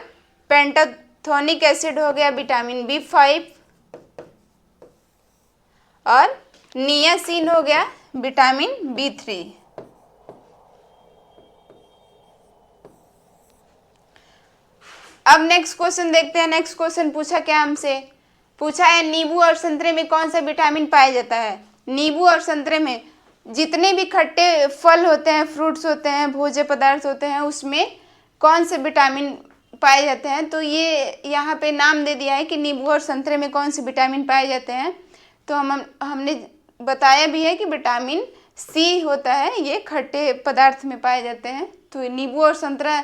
पेंटाथोनिक एसिड हो गया विटामिन B5, और नियासिन हो गया विटामिन B3। अब नेक्स्ट क्वेश्चन देखते हैं। नेक्स्ट क्वेश्चन पूछा क्या हमसे, पूछा है नींबू और संतरे में कौन सा विटामिन पाया जाता है। नींबू और संतरे में जितने भी खट्टे फल होते हैं, फ्रूट्स होते हैं, भोज्य पदार्थ होते हैं, उसमें कौन से विटामिन पाए जाते हैं। तो ये यहाँ पे नाम दे दिया है कि नींबू और संतरे में कौन से विटामिन पाए जाते हैं। तो हमने बताया भी है कि विटामिन C होता है, ये खट्टे पदार्थ में पाए जाते हैं। तो नींबू और संतरा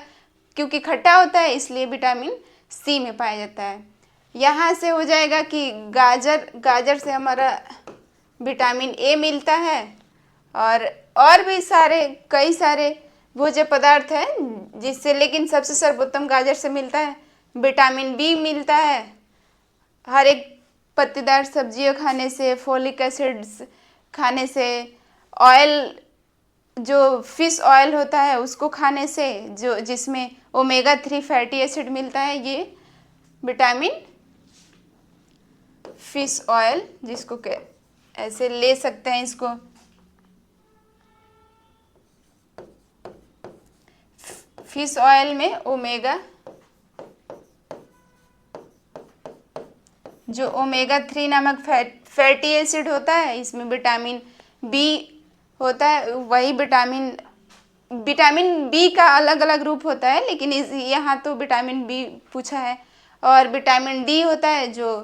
क्योंकि खट्टा होता है इसलिए विटामिन C में पाया जाता है। यहाँ से हो जाएगा कि गाजर से हमारा विटामिन A मिलता है, और भी कई सारे भोज्य पदार्थ हैं जिससे, लेकिन सबसे सर्वोत्तम गाजर से मिलता है। विटामिन B मिलता है हर एक पत्तेदार सब्जियों खाने से, फोलिक एसिड्स खाने से, ऑयल जो फिश ऑयल होता है उसको खाने से, जिसमें ओमेगा 3 फैटी एसिड मिलता है, ये विटामिन फिश ऑयल, जिसको ऐसे ले सकते हैं इसको, फिश ऑयल में ओमेगा 3 नामक फैटी एसिड होता है, इसमें विटामिन B होता है। वही विटामिन B का अलग अलग रूप होता है, लेकिन यहाँ तो विटामिन B पूछा है। और विटामिन D होता है जो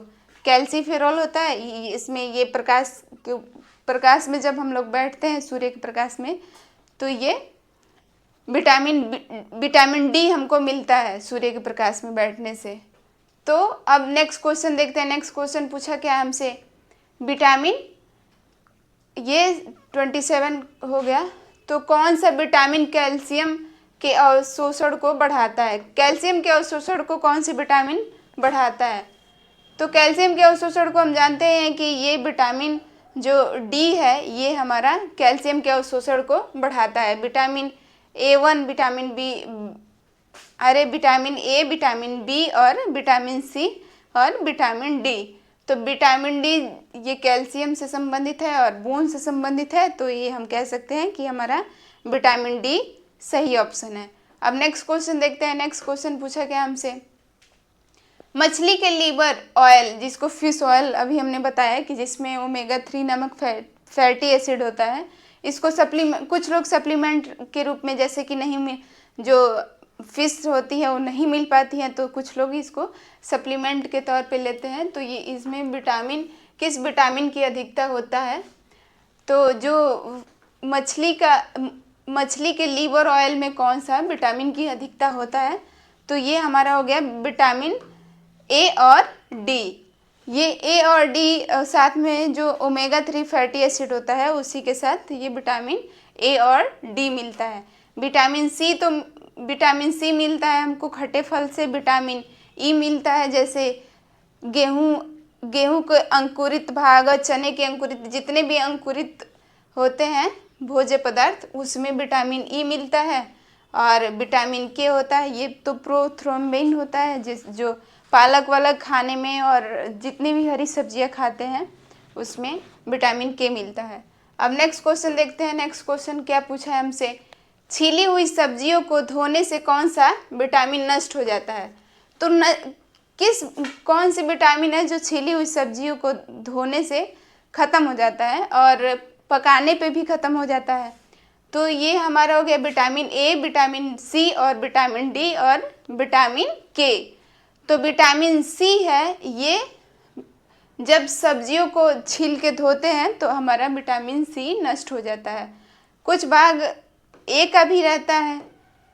कैल्सीफेरॉल होता है, इसमें ये प्रकाश में जब हम लोग बैठते हैं सूर्य के प्रकाश में, तो ये विटामिन D हमको मिलता है सूर्य के प्रकाश में बैठने से। तो अब नेक्स्ट क्वेश्चन देखते हैं। नेक्स्ट क्वेश्चन पूछा क्या हमसे, विटामिन, ये 27 हो गया। तो कौन सा विटामिन कैल्शियम के अवशोषण को बढ़ाता है। कैल्शियम के अवशोषण को कौन सी विटामिन बढ़ाता है। तो कैल्शियम के अवशोषण को हम जानते हैं कि ये विटामिन जो D है, ये हमारा कैल्शियम के अवशोषण को बढ़ाता है। Vitamin A1, vitamin A, vitamin B और विटामिन C और विटामिन D। तो विटामिन D ये कैल्शियम से संबंधित है और बोन से संबंधित है, तो ये हम कह सकते हैं कि हमारा विटामिन D सही ऑप्शन है। अब नेक्स्ट क्वेश्चन देखते हैं। नेक्स्ट क्वेश्चन पूछा क्या हमसे, मछली के लीवर ऑयल, जिसको फिश ऑयल अभी हमने बताया कि जिसमें ओमेगा 3 नामक फैटी एसिड होता है, इसको कुछ लोग सप्लीमेंट के रूप में, जैसे कि नहीं जो फिश होती है वो नहीं मिल पाती है, तो कुछ लोग इसको सप्लीमेंट के तौर पे लेते हैं। तो ये इसमें किस विटामिन की अधिकता होता है। तो जो मछली के लीवर ऑयल में कौन सा विटामिन की अधिकता होता है, तो ये हमारा हो गया विटामिन A और D। ये A और D साथ में जो ओमेगा 3 फैटी एसिड होता है, उसी के साथ ये विटामिन A और D मिलता है। विटामिन C मिलता है हमको खट्टे फल से। विटामिन E मिलता है जैसे गेहूं के अंकुरित भाग और चने के अंकुरित, जितने भी अंकुरित होते हैं भोज्य पदार्थ, उसमें विटामिन E मिलता है। और विटामिन K होता है, ये तो प्रोथ्रोम्बिन होता है, जो पालक वालक खाने में और जितनी भी हरी सब्जियां खाते हैं उसमें विटामिन K मिलता है। अब नेक्स्ट क्वेश्चन देखते हैं। नेक्स्ट क्वेश्चन क्या पूछा है हमसे, छीली हुई सब्जियों को धोने से कौन सा विटामिन नष्ट हो जाता है। तो कौन सी विटामिन है जो छीली हुई सब्जियों को धोने से ख़त्म हो जाता है और पकाने पे भी ख़त्म हो जाता है। तो ये हमारा हो गया विटामिन A, विटामिन C और विटामिन D और विटामिन K। तो विटामिन C है, ये जब सब्जियों को छील के धोते हैं तो हमारा विटामिन C नष्ट हो जाता है। कुछ भाग A का भी रहता है,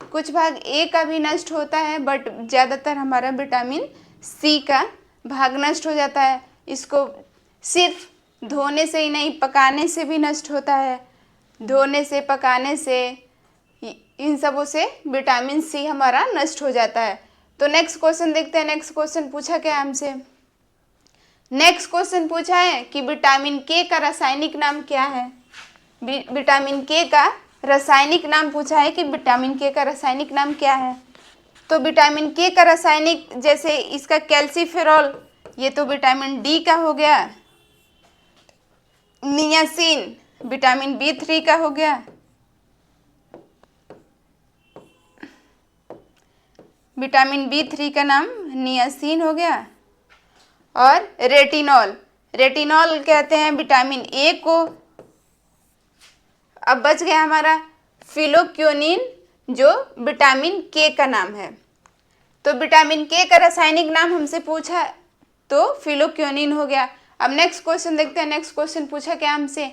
कुछ भाग A का भी नष्ट होता है, बट ज़्यादातर हमारा विटामिन C का भाग नष्ट हो जाता है। इसको सिर्फ धोने से ही नहीं, पकाने से भी नष्ट होता है। धोने से, पकाने से, इन सबों से विटामिन C हमारा नष्ट हो जाता है। तो नेक्स्ट क्वेश्चन देखते हैं। नेक्स्ट क्वेश्चन पूछा क्या हमसे, नेक्स्ट क्वेश्चन पूछा है कि विटामिन K का रासायनिक नाम क्या है। विटामिन के का रासायनिक नाम पूछा है कि विटामिन के का रासायनिक नाम क्या है। तो विटामिन के का रासायनिक, जैसे इसका कैल्सीफेरॉल, ये तो विटामिन डी का हो गया। नियासिन विटामिन B3 का हो गया। विटामिन B3 का नाम नियासिन हो गया। और रेटिनॉल, रेटिनॉल कहते हैं विटामिन ए को। अब बच गया हमारा फिलोक्योनिन, जो विटामिन के का नाम है। तो विटामिन के का रासायनिक नाम हमसे पूछा तो फिलोक्योनिन हो गया। अब नेक्स्ट क्वेश्चन देखते हैं। नेक्स्ट क्वेश्चन पूछा क्या हमसे,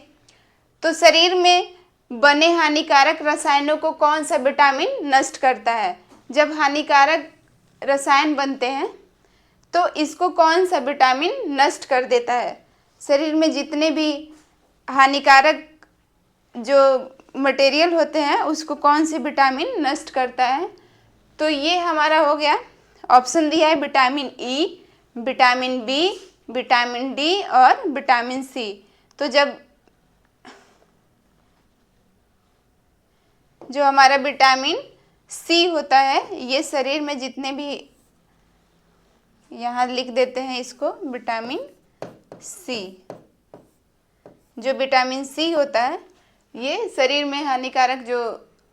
तो शरीर में बने हानिकारक रसायनों को कौन सा विटामिन नष्ट करता है। जब हानिकारक रसायन बनते हैं तो इसको कौन सा विटामिन नष्ट कर देता है। शरीर में जितने भी हानिकारक जो मटेरियल होते हैं उसको कौन सी विटामिन नष्ट करता है। तो ये हमारा हो गया, ऑप्शन दिया है vitamin E, vitamin B, vitamin D और विटामिन सी। तो जब जो हमारा विटामिन सी होता है, ये शरीर में जितने भी, यहाँ लिख देते हैं इसको, विटामिन सी, जो विटामिन सी होता है ये शरीर में हानिकारक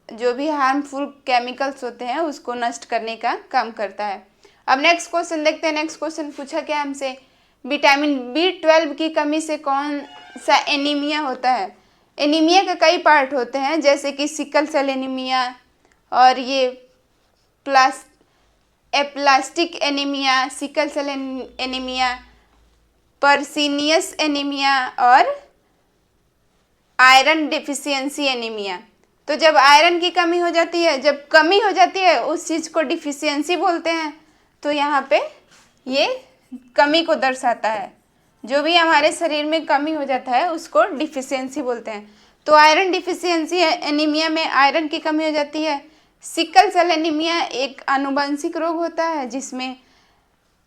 जो भी हार्मफुल केमिकल्स होते हैं उसको नष्ट करने का काम करता है। अब नेक्स्ट क्वेश्चन देखते हैं। नेक्स्ट क्वेश्चन पूछा क्या हमसे, विटामिन B12 की कमी से कौन सा एनीमिया होता है। एनीमिया के कई पार्ट होते हैं, जैसे कि सिकल सेल एनीमिया, और ये aplastic anaemia, sickle cell anaemia, pernicious anaemia और आयरन डिफिशियंसी एनीमिया। तो जब आयरन की कमी हो जाती है, जब कमी हो जाती है उस चीज़ को डिफिशियंसी बोलते हैं। तो यहाँ पे ये कमी को दर्शाता है, जो भी हमारे शरीर में कमी हो जाता है उसको डिफिशियंसी बोलते हैं। तो आयरन डिफिशियंसी एनीमिया में आयरन की कमी हो जाती है। सिकल सेल एनीमिया एक आनुवंशिक रोग होता है जिसमें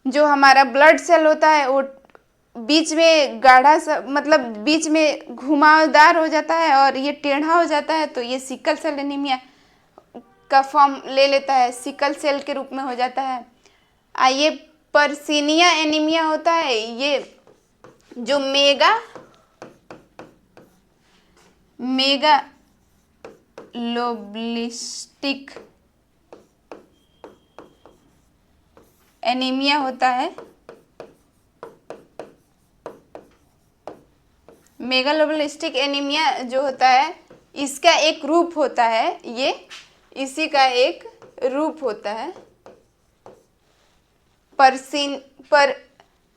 जो हमारा ब्लड सेल होता है वो बीच में गाढ़ा सा, मतलब बीच में घुमावदार हो जाता है और ये टेढ़ा हो जाता है। तो ये सिकल सेल एनीमिया का फॉर्म ले लेता है, सिकल सेल के रूप में हो जाता है। ये पर्सिनिया एनीमिया होता है, ये जो मेगालोब्लिस्टिक एनीमिया होता है। मेगालोब्लिस्टिक एनीमिया जो होता है इसका एक रूप होता है, ये इसी का एक रूप होता है,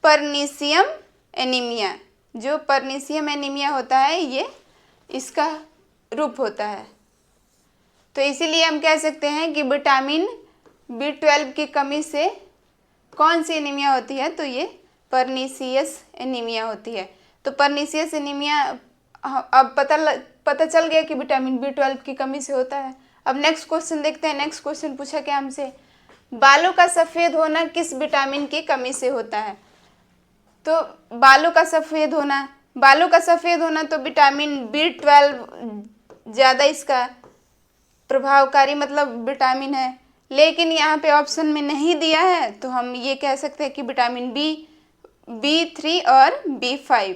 परनीसियम एनीमिया। जो परनीसियम एनीमिया होता है ये इसका रूप होता है। तो इसीलिए हम कह सकते हैं कि विटामिन B12 की कमी से कौन सी एनीमिया होती है, तो ये परनीसियस एनीमिया होती है। तो परनीसियस एनीमिया अब पता चल गया कि विटामिन B12 की कमी से होता है। अब नेक्स्ट क्वेश्चन देखते हैं। नेक्स्ट क्वेश्चन पूछा क्या हमसे, बालों का सफ़ेद होना किस विटामिन की कमी से होता है। तो बालों का सफ़ेद होना तो विटामिन B12 ज़्यादा इसका प्रभावकारी मतलब विटामिन है, लेकिन यहाँ पे ऑप्शन में नहीं दिया है। तो हम ये कह सकते हैं कि विटामिन B3 और B5।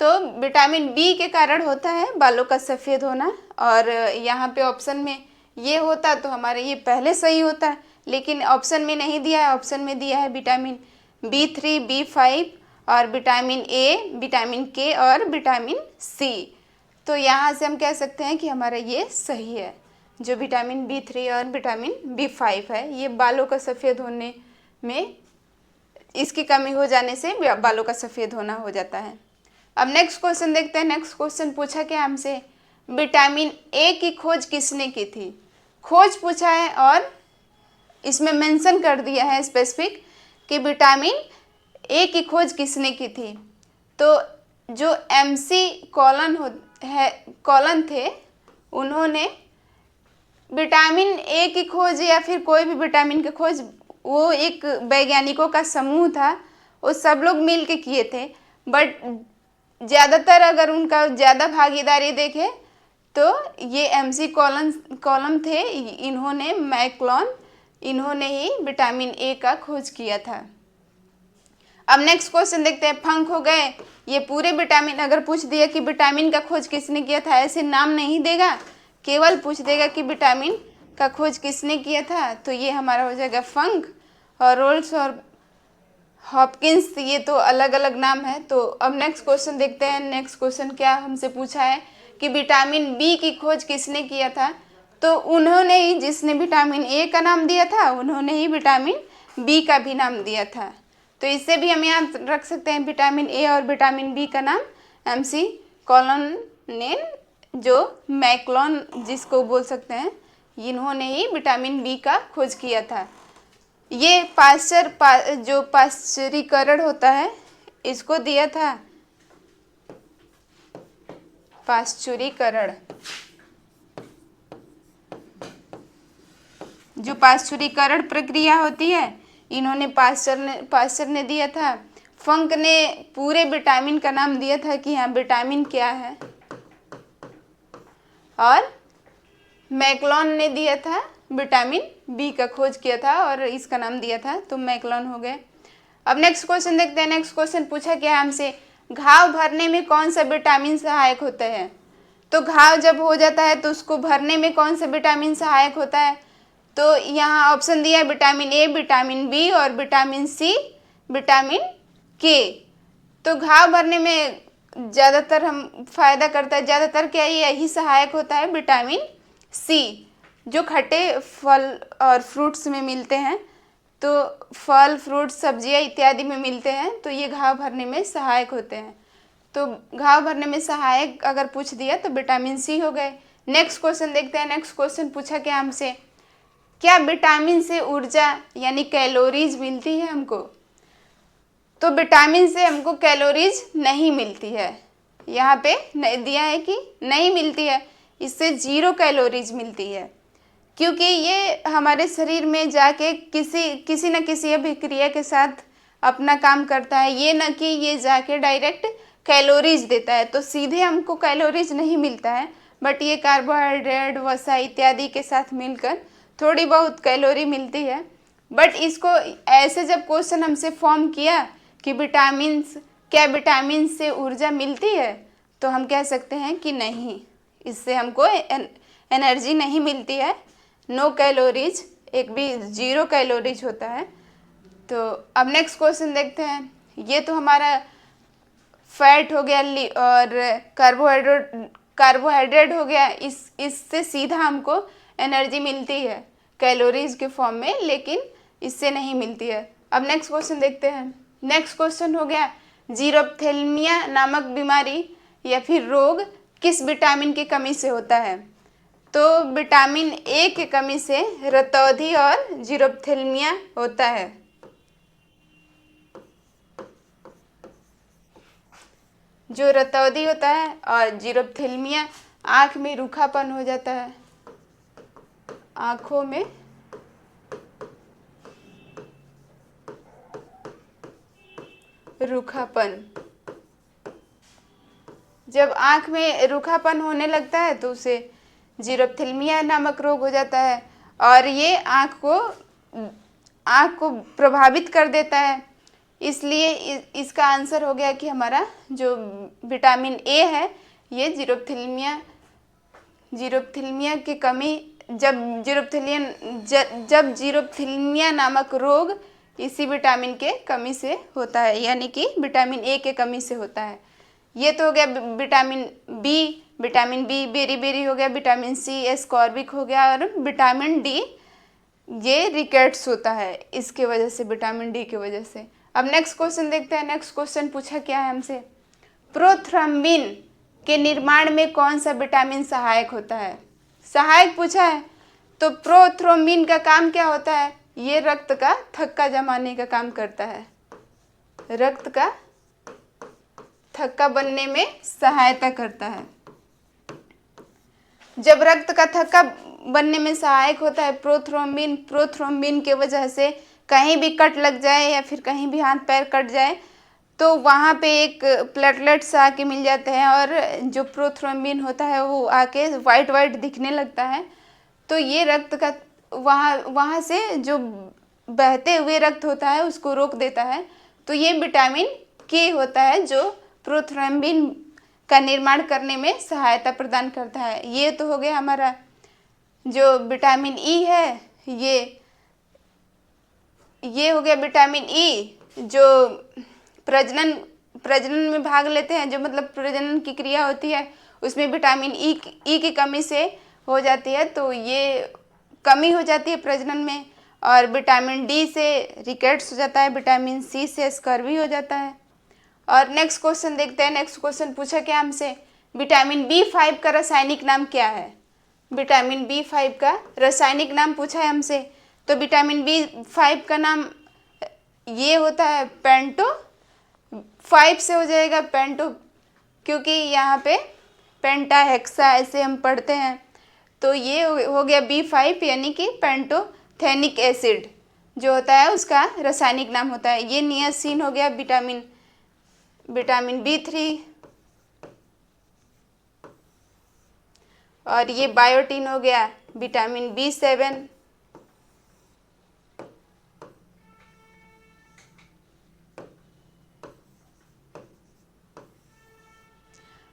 तो विटामिन B के कारण होता है बालों का सफ़ेद होना, और यहाँ पे ऑप्शन में ये होता तो हमारे ये पहले सही होता, लेकिन ऑप्शन में नहीं दिया है। ऑप्शन में दिया है विटामिन B3, B5 और विटामिन A, विटामिन K और विटामिन C। तो यहाँ से हम कह सकते हैं कि हमारा ये सही है। जो विटामिन B3 और विटामिन B5 है ये बालों का सफ़ेद होने में, इसकी कमी हो जाने से बालों का सफ़ेद होना हो जाता है। अब नेक्स्ट क्वेश्चन देखते हैं। नेक्स्ट क्वेश्चन पूछा क्या हमसे, विटामिन A की खोज किसने की थी। खोज पूछा है और इसमें मेंशन कर दिया है स्पेसिफिक कि विटामिन A की खोज किसने की थी। तो जो MC कॉलन थे, उन्होंने विटामिन A की खोज या फिर कोई भी विटामिन की खोज, वो एक वैज्ञानिकों का समूह था, वो सब लोग मिल के किए थे। बट ज़्यादातर अगर उनका ज़्यादा भागीदारी देखें तो ये एमसी कॉलम थे, इन्होंने मैक्लॉन, इन्होंने ही विटामिन ए का खोज किया था। अब नेक्स्ट क्वेश्चन देखते हैं। फंक हो गए, ये पूरे विटामिन, अगर पूछ दिया कि विटामिन का खोज किसने किया था, ऐसे नाम नहीं देगा, केवल पूछ देगा कि विटामिन का खोज किसने किया था, तो ये हमारा हो जाएगा फंक। और रोल्स और हॉपकिंस, ये तो अलग अलग नाम है। तो अब नेक्स्ट क्वेश्चन देखते हैं। नेक्स्ट क्वेश्चन क्या हमसे पूछा है कि विटामिन बी की खोज किसने किया था, तो उन्होंने ही, जिसने विटामिन ए का नाम दिया था, उन्होंने ही विटामिन बी का भी नाम दिया था। तो इससे भी हम याद रख सकते हैं विटामिन ए और विटामिन बी का नाम एमसी कॉलन ने, जो मैक्लॉन जिसको बोल सकते हैं, इन्होंने ही विटामिन बी का खोज किया था। ये जो पाश्चरीकरण होता है, इसको दिया था पाश्चुरीकरण। जो पाश्चुरीकरण प्रक्रिया होती है, इन्होंने पाश्चर ने दिया था। फंक ने पूरे विटामिन का नाम दिया था कि हाँ विटामिन क्या है, और मैक्लॉन ने दिया था विटामिन बी का खोज किया था और इसका नाम दिया था, तो मैक्लॉन हो गए। अब नेक्स्ट क्वेश्चन देखते हैं। नेक्स्ट क्वेश्चन पूछा क्या है हमसे, घाव भरने में कौन सा विटामिन सहायक होता है। तो घाव जब हो जाता है तो उसको भरने में कौन सा विटामिन सहायक होता है, तो यहाँ ऑप्शन दिया है विटामिन ए, विटामिन बी और विटामिन सी, विटामिन के। तो घाव भरने में ज़्यादातर हम फायदा करता है, ज़्यादातर क्या यही सहायक होता है विटामिन सी, जो खट्टे फल और फ्रूट्स में मिलते हैं। तो फल, फ्रूट, सब्जियां इत्यादि में मिलते हैं, तो ये घाव भरने में सहायक होते हैं। तो घाव भरने में सहायक अगर पूछ दिया तो विटामिन सी हो गए। नेक्स्ट क्वेश्चन देखते हैं। नेक्स्ट क्वेश्चन पूछा क्या हमसे, क्या विटामिन से ऊर्जा यानी कैलोरीज मिलती है हमको। तो विटामिन से हमको कैलोरीज नहीं मिलती है, यहाँ पे दिया है कि नहीं मिलती है, इससे 0 कैलोरीज मिलती है, क्योंकि ये हमारे शरीर में जाके किसी न किसी अभिक्रिया के साथ अपना काम करता है, ये न कि ये जाके डायरेक्ट कैलोरीज देता है। तो सीधे हमको कैलोरीज नहीं मिलता है, बट ये कार्बोहाइड्रेट, वसा इत्यादि के साथ मिलकर थोड़ी बहुत कैलोरी मिलती है। बट इसको ऐसे जब क्वेश्चन हमसे फॉर्म किया कि क्या विटामिन से ऊर्जा मिलती है, तो हम कह सकते हैं कि नहीं, इससे हमको एनर्जी नहीं मिलती है, नो कैलोरीज, एक भी 0 कैलोरीज होता है। तो अब नेक्स्ट क्वेश्चन देखते हैं। ये तो हमारा फैट हो गया और कार्बोहाइड्रेट हो गया, इससे सीधा हमको एनर्जी मिलती है कैलोरीज के फॉर्म में, लेकिन इससे नहीं मिलती है। अब नेक्स्ट क्वेश्चन देखते हैं। नेक्स्ट क्वेश्चन हो गया, जीरोप्थेल्मिया नामक बीमारी या फिर रोग किस विटामिन की कमी से होता है। तो विटामिन ए की कमी से रतौंधी और जीरोप्थेल्मिया होता है। जो रतौंधी होता है और जीरोप्थेल्मिया, आँख में रूखापन हो जाता है, आँखों में रूखापन। जब आँख में रूखापन होने लगता है तो उसे जीरोप्थेल्मिया नामक रोग हो जाता है, और ये आँख को प्रभावित कर देता है। इसलिए इसका आंसर हो गया कि हमारा जो विटामिन ए है, ये जीरोप्थेल्मिया की कमी, जब जीरोप्थेल्मिया नामक रोग इसी विटामिन के कमी से होता है, यानी कि विटामिन ए के कमी से होता है। ये तो हो गया विटामिन बी बेरी हो गया, विटामिन सी एस्कॉर्बिक हो गया, और विटामिन डी ये रिकेट्स होता है इसके वजह से, विटामिन डी की वजह से। अब नेक्स्ट क्वेश्चन देखते हैं। नेक्स्ट क्वेश्चन पूछा क्या है हमसे, प्रोथ्रम्बिन के निर्माण में कौन सा विटामिन सहायक होता है। सहायक पूछा है, तो प्रोथ्रोम्बिन का काम क्या होता है, ये रक्त का थक्का जमाने का काम करता है, रक्त का थक्का बनने में सहायता करता है। जब रक्त का थक्का बनने में सहायक होता है प्रोथ्रोम्बिन की वजह से कहीं भी कट लग जाए या फिर कहीं भी हाथ पैर कट जाए तो वहाँ पे एक प्लेटलेट्स आके मिल जाते हैं और जो प्रोथ्रोम्बिन होता है वो आके वाइट वाइट दिखने लगता है। तो ये रक्त का वहाँ से जो बहते हुए रक्त होता है उसको रोक देता है। तो ये विटामिन के होता है जो प्रोथ्रोम्बिन का निर्माण करने में सहायता प्रदान करता है। ये तो हो गया हमारा जो विटामिन ई है, ये हो गया विटामिन ई जो प्रजनन में भाग लेते हैं, जो मतलब प्रजनन की क्रिया होती है उसमें विटामिन ई की कमी से हो जाती है, तो ये कमी हो जाती है प्रजनन में। और विटामिन डी से रिकेट्स हो जाता है, विटामिन सी से स्कर्वी हो जाता है। और नेक्स्ट क्वेश्चन देखते हैं। नेक्स्ट क्वेश्चन पूछा क्या हमसे, विटामिन बी5 का रासायनिक नाम क्या है। विटामिन बी5 का रासायनिक नाम पूछा है हमसे। तो विटामिन बी5 का नाम ये होता है पेंटो, 5 से हो जाएगा पेंटो, क्योंकि यहाँ पे पेंटा हेक्सा ऐसे हम पढ़ते हैं। तो ये हो गया बी5 यानी कि पेंटोथेनिक एसिड जो होता है उसका रासायनिक नाम होता है। ये नियासिन हो गया विटामिन बी3, और ये बायोटिन हो गया विटामिन बी7,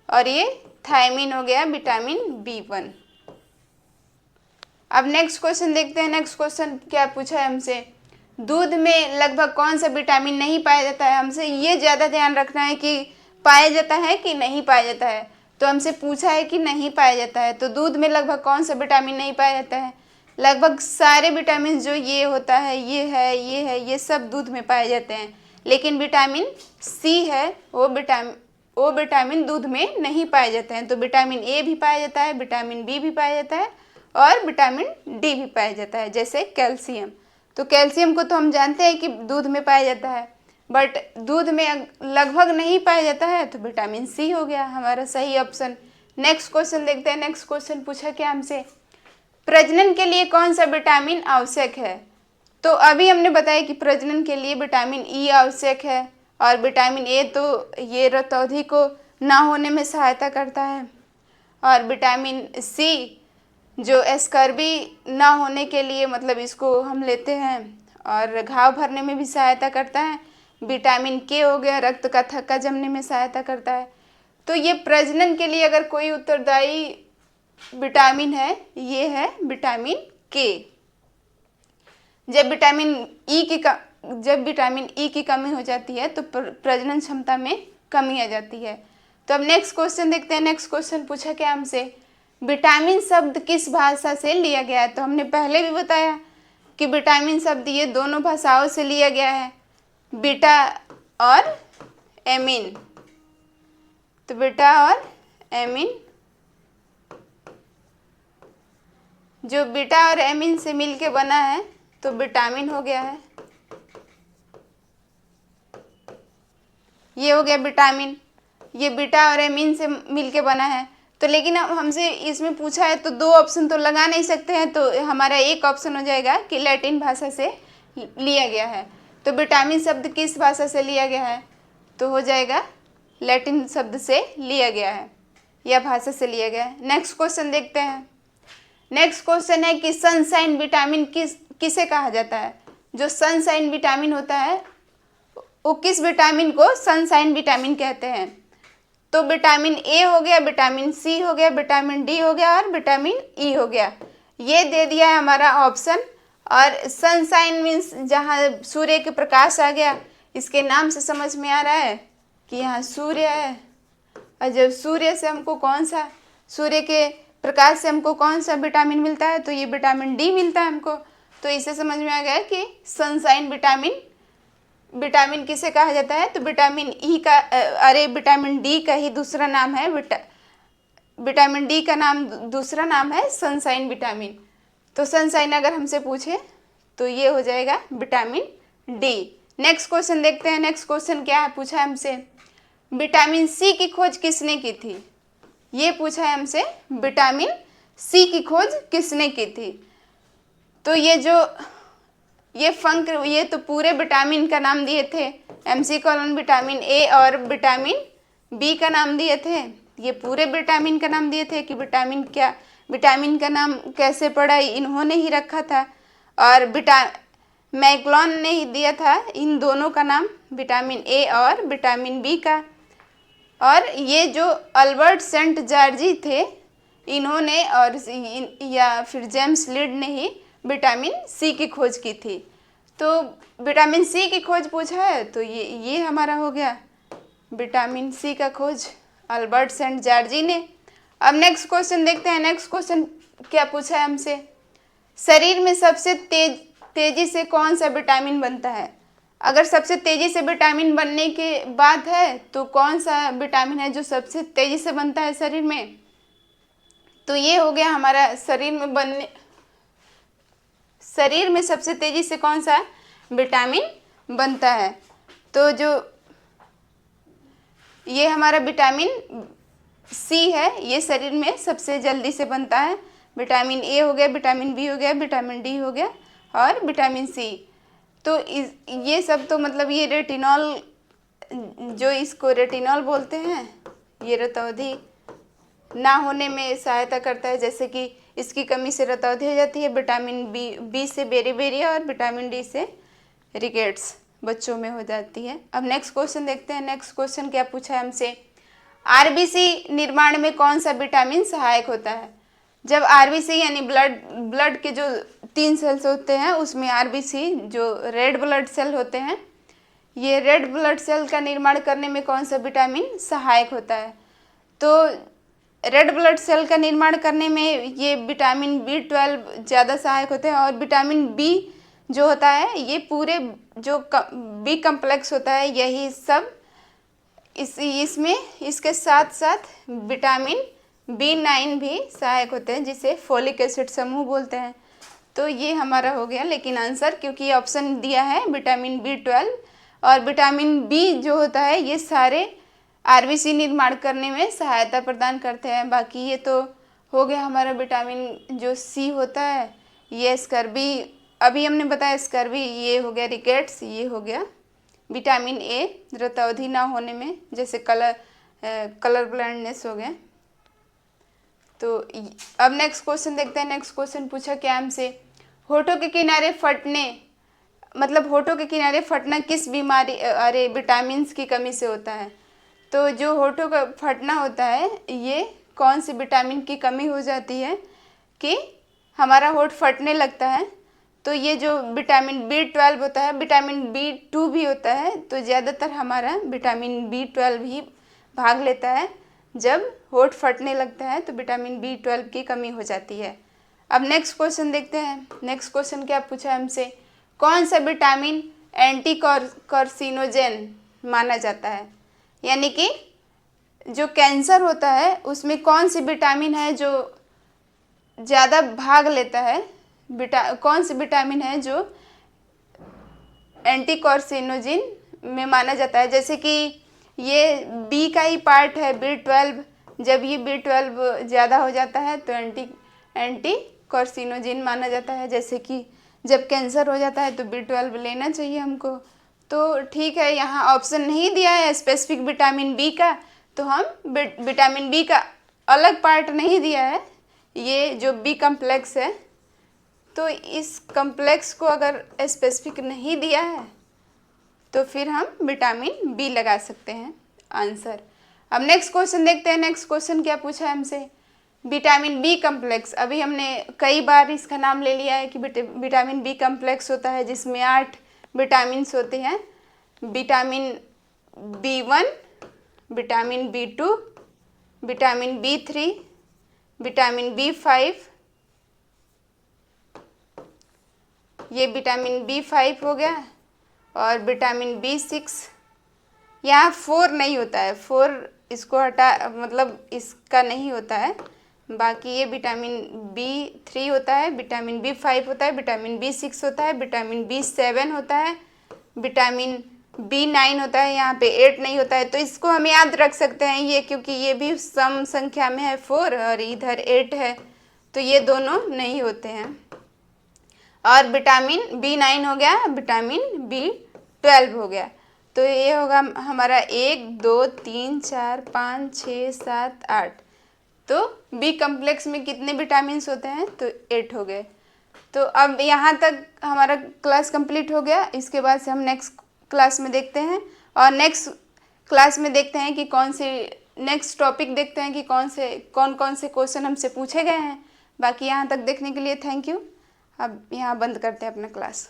और ये थायमिन हो गया विटामिन बी1। अब नेक्स्ट क्वेश्चन देखते हैं। नेक्स्ट क्वेश्चन क्या पूछा है हमसे, दूध में लगभग कौन सा विटामिन नहीं पाया जाता है। हमसे ये ज़्यादा ध्यान रखना है कि पाया जाता है कि नहीं पाया जाता है। तो हमसे पूछा है कि नहीं पाया जाता है, तो दूध में लगभग कौन सा विटामिन नहीं पाया जाता है। लगभग सारे विटामिन जो ये होता है, ये सब दूध में पाए जाते हैं, लेकिन विटामिन सी है वो विटामिन दूध में नहीं पाए जाते हैं। तो विटामिन ए भी पाया जाता है, विटामिन बी भी पाया जाता है, और विटामिन डी भी पाया जाता है, जैसे कैल्शियम। तो कैल्शियम को तो हम जानते हैं कि दूध में पाया जाता है, बट दूध में लगभग नहीं पाया जाता है, तो विटामिन सी हो गया हमारा सही ऑप्शन। नेक्स्ट क्वेश्चन देखते हैं। नेक्स्ट क्वेश्चन पूछा क्या हमसे, प्रजनन के लिए कौन सा विटामिन आवश्यक है। तो अभी हमने बताया कि प्रजनन के लिए विटामिन ई आवश्यक है, और विटामिन ए तो ये रतौंधी को ना होने में सहायता करता है, और विटामिन सी जो स्कर्वी ना होने के लिए मतलब इसको हम लेते हैं और घाव भरने में भी सहायता करता है। विटामिन के हो गया रक्त का थक्का जमने में सहायता करता है। तो ये प्रजनन के लिए अगर कोई उत्तरदायी विटामिन है, ये है विटामिन के। जब विटामिन ई की कमी हो जाती है तो प्रजनन क्षमता में कमी आ जाती है। तो अब नेक्स्ट क्वेश्चन देखते हैं। नेक्स्ट क्वेश्चन पूछा क्या हमसे, विटामिन शब्द किस भाषा से लिया गया है। तो हमने पहले भी बताया कि विटामिन शब्द ये दोनों भाषाओं से लिया गया है, बीटा और एमिन। तो बीटा और एमिन, जो बीटा और एमिन से मिलके बना है तो विटामिन हो गया है। ये हो गया विटामिन, ये बीटा और एमिन से मिलके बना है। तो लेकिन अब हमसे इसमें पूछा है तो दो ऑप्शन तो लगा नहीं सकते हैं, तो हमारा एक ऑप्शन हो जाएगा कि लैटिन भाषा से लिया गया है। तो विटामिन शब्द किस भाषा से लिया गया है, तो हो जाएगा लैटिन शब्द से लिया गया है या भाषा से लिया गया है। नेक्स्ट क्वेश्चन देखते हैं। नेक्स्ट क्वेश्चन है कि सनशाइन विटामिन किसे कहा जाता है। जो सनशाइन विटामिन होता है वो किस विटामिन को सनशाइन विटामिन कहते हैं। तो विटामिन ए हो गया, विटामिन सी हो गया, विटामिन डी हो गया और विटामिन ई हो गया। ये दे दिया है हमारा ऑप्शन। और सनशाइन मीन्स जहाँ सूर्य के प्रकाश आ गया, इसके नाम से समझ में आ रहा है कि यहाँ सूर्य है, और जब सूर्य से हमको सूर्य के प्रकाश से हमको कौन सा विटामिन मिलता है, तो ये विटामिन डी मिलता है हमको। तो इससे समझ में आ गया कि सनशाइन विटामिन किसे कहा जाता है। तो विटामिन ई का विटामिन डी का ही दूसरा नाम है, विटामिन डी का दूसरा नाम है सनशाइन विटामिन। तो सनशाइन अगर हमसे पूछे तो ये हो जाएगा विटामिन डी। नेक्स्ट क्वेश्चन देखते हैं। नेक्स्ट क्वेश्चन क्या है, पूछा है हमसे विटामिन सी की खोज किसने की थी। ये पूछा है हमसे विटामिन सी की खोज किसने की थी। तो ये जो ये तो पूरे विटामिन का नाम दिए थे, MC कॉलन विटामिन ए और विटामिन बी का नाम दिए थे। ये पूरे विटामिन का नाम दिए थे कि विटामिन का नाम कैसे पड़ा इन्होंने ही रखा था। और मैक्लॉन ने ही दिया था इन दोनों का नाम, विटामिन ए और विटामिन बी का। और ये जो अल्बर्ट सेंट जॉर्जी थे इन्होंने या फिर जेम्स लीड ने ही विटामिन सी की खोज की थी। तो विटामिन सी की खोज पूछा है तो ये हमारा हो गया विटामिन सी का खोज अल्बर्ट सेंट जॉर्जी ने। अब नेक्स्ट क्वेश्चन देखते हैं। नेक्स्ट क्वेश्चन क्या पूछा है हमसे, शरीर में सबसे तेजी से कौन सा विटामिन बनता है। अगर सबसे तेजी से विटामिन बनने की बात है तो कौन सा विटामिन है जो सबसे तेजी से बनता है शरीर में, तो ये हो गया हमारा शरीर में सबसे तेजी से कौन सा विटामिन बनता है। तो जो ये हमारा विटामिन सी है ये शरीर में सबसे जल्दी से बनता है। विटामिन ए हो गया, विटामिन बी हो गया, विटामिन डी हो गया और विटामिन सी। तो ये सब तो मतलब ये रेटिनॉल, जो इसको रेटिनॉल बोलते हैं, ये रतौंधी ना होने में सहायता करता है। जैसे कि इसकी कमी से रतौंधी हो जाती है। विटामिन बी से बेरी और विटामिन डी से रिकेट्स बच्चों में हो जाती है। अब नेक्स्ट क्वेश्चन देखते हैं। नेक्स्ट क्वेश्चन क्या पूछा है हमसे, आरबीसी निर्माण में कौन सा विटामिन सहायक होता है। जब आरबीसी यानी ब्लड के जो 3 सेल्स होते हैं उसमें आरबीसी जो रेड ब्लड सेल होते हैं, ये रेड ब्लड सेल का निर्माण करने में कौन सा विटामिन सहायक होता है। तो रेड ब्लड सेल का निर्माण करने में ये विटामिन B12 ज़्यादा सहायक होते हैं। और विटामिन बी जो होता है ये पूरे जो बी कम्प्लेक्स होता है यही सब इसमें इसके साथ साथ विटामिन B9 भी सहायक होते हैं जिसे फोलिक एसिड समूह बोलते हैं। तो ये हमारा हो गया लेकिन आंसर, क्योंकि ऑप्शन दिया है विटामिन B12 और विटामिन बी जो होता है ये सारे आरबीसी निर्माण करने में सहायता प्रदान करते हैं। बाकी ये तो हो गया हमारा विटामिन जो सी होता है, ये स्कर्वी अभी हमने बताया, स्कर्वी ये हो गया, रिकेट्स ये हो गया, विटामिन ए रतौंधी ना होने में जैसे कलर ब्लाइंडनेस हो गया। तो अब नेक्स्ट क्वेश्चन देखते हैं। नेक्स्ट क्वेश्चन पूछा क्या हमसे, होठों के किनारे फटने, मतलब होठों के किनारे फटना किस बीमारी विटामिन की कमी से होता है। तो जो होठों का फटना होता है ये कौन सी विटामिन की कमी हो जाती है कि हमारा होठ फटने लगता है। तो ये जो विटामिन B12 होता है, विटामिन B2 भी होता है, तो ज़्यादातर हमारा विटामिन B12 ही भाग लेता है। जब होठ फटने लगता है तो विटामिन B12 की कमी हो जाती है। अब नेक्स्ट क्वेश्चन देखते हैं। नेक्स्ट क्वेश्चन क्या पूछा है हमसे, कौन सा विटामिन एंटी कार्सिनोजेन माना जाता है। यानी कि जो कैंसर होता है उसमें कौन सी विटामिन है जो ज़्यादा भाग लेता है, कौन सी विटामिन है जो एंटी कार्सिनोजेन में माना जाता है। जैसे कि ये बी का ही पार्ट है B12, जब ये B12 ज़्यादा हो जाता है तो एंटी कार्सिनोजेन माना जाता है। जैसे कि जब कैंसर हो जाता है तो B12 लेना चाहिए हमको। तो ठीक है, यहाँ ऑप्शन नहीं दिया है स्पेसिफिक विटामिन बी का, तो हम विटामिन बी का अलग पार्ट नहीं दिया है, ये जो बी कम्प्लेक्स है, तो इस कम्प्लेक्स को अगर स्पेसिफिक नहीं दिया है तो फिर हम विटामिन बी लगा सकते हैं आंसर। अब नेक्स्ट क्वेश्चन देखते हैं। नेक्स्ट क्वेश्चन क्या पूछा है हमसे, विटामिन बी कम्प्लेक्स। अभी हमने कई बार इसका नाम ले लिया है कि विटामिन बी कम्प्लेक्स होता है जिसमें 8 विटामिन होते हैं, vitamin B1, vitamin B2, vitamin B3, vitamin B5, ये विटामिन B5 हो गया, और विटामिन B6। यहाँ 4 नहीं होता है, 4 इसको हटा, मतलब इसका नहीं होता है। बाकी ये विटामिन B3 होता है, विटामिन B5 होता है, विटामिन B6 होता है, विटामिन B7 होता है, विटामिन B9 होता है, यहाँ पे 8 नहीं होता है। तो इसको हम याद रख सकते हैं ये, क्योंकि ये भी सम संख्या में है 4 और इधर 8 है, तो ये दोनों नहीं होते हैं। और विटामिन B9 हो गया, विटामिन B12 हो गया। तो ये होगा हमारा 1 2 3 4 5 6 7 8। तो बी कम्प्लेक्स में कितने विटामिन होते हैं? तो 8 हो गए। तो अब यहाँ तक हमारा क्लास कंप्लीट हो गया। इसके बाद से हम नेक्स्ट क्लास में देखते हैं, और नेक्स्ट क्लास में देखते हैं कि कौन से नेक्स्ट टॉपिक देखते हैं कि कौन कौन से क्वेश्चन हमसे पूछे गए हैं। बाकी यहाँ तक देखने के लिए थैंक यू। अब यहाँ बंद करते हैं अपना क्लास।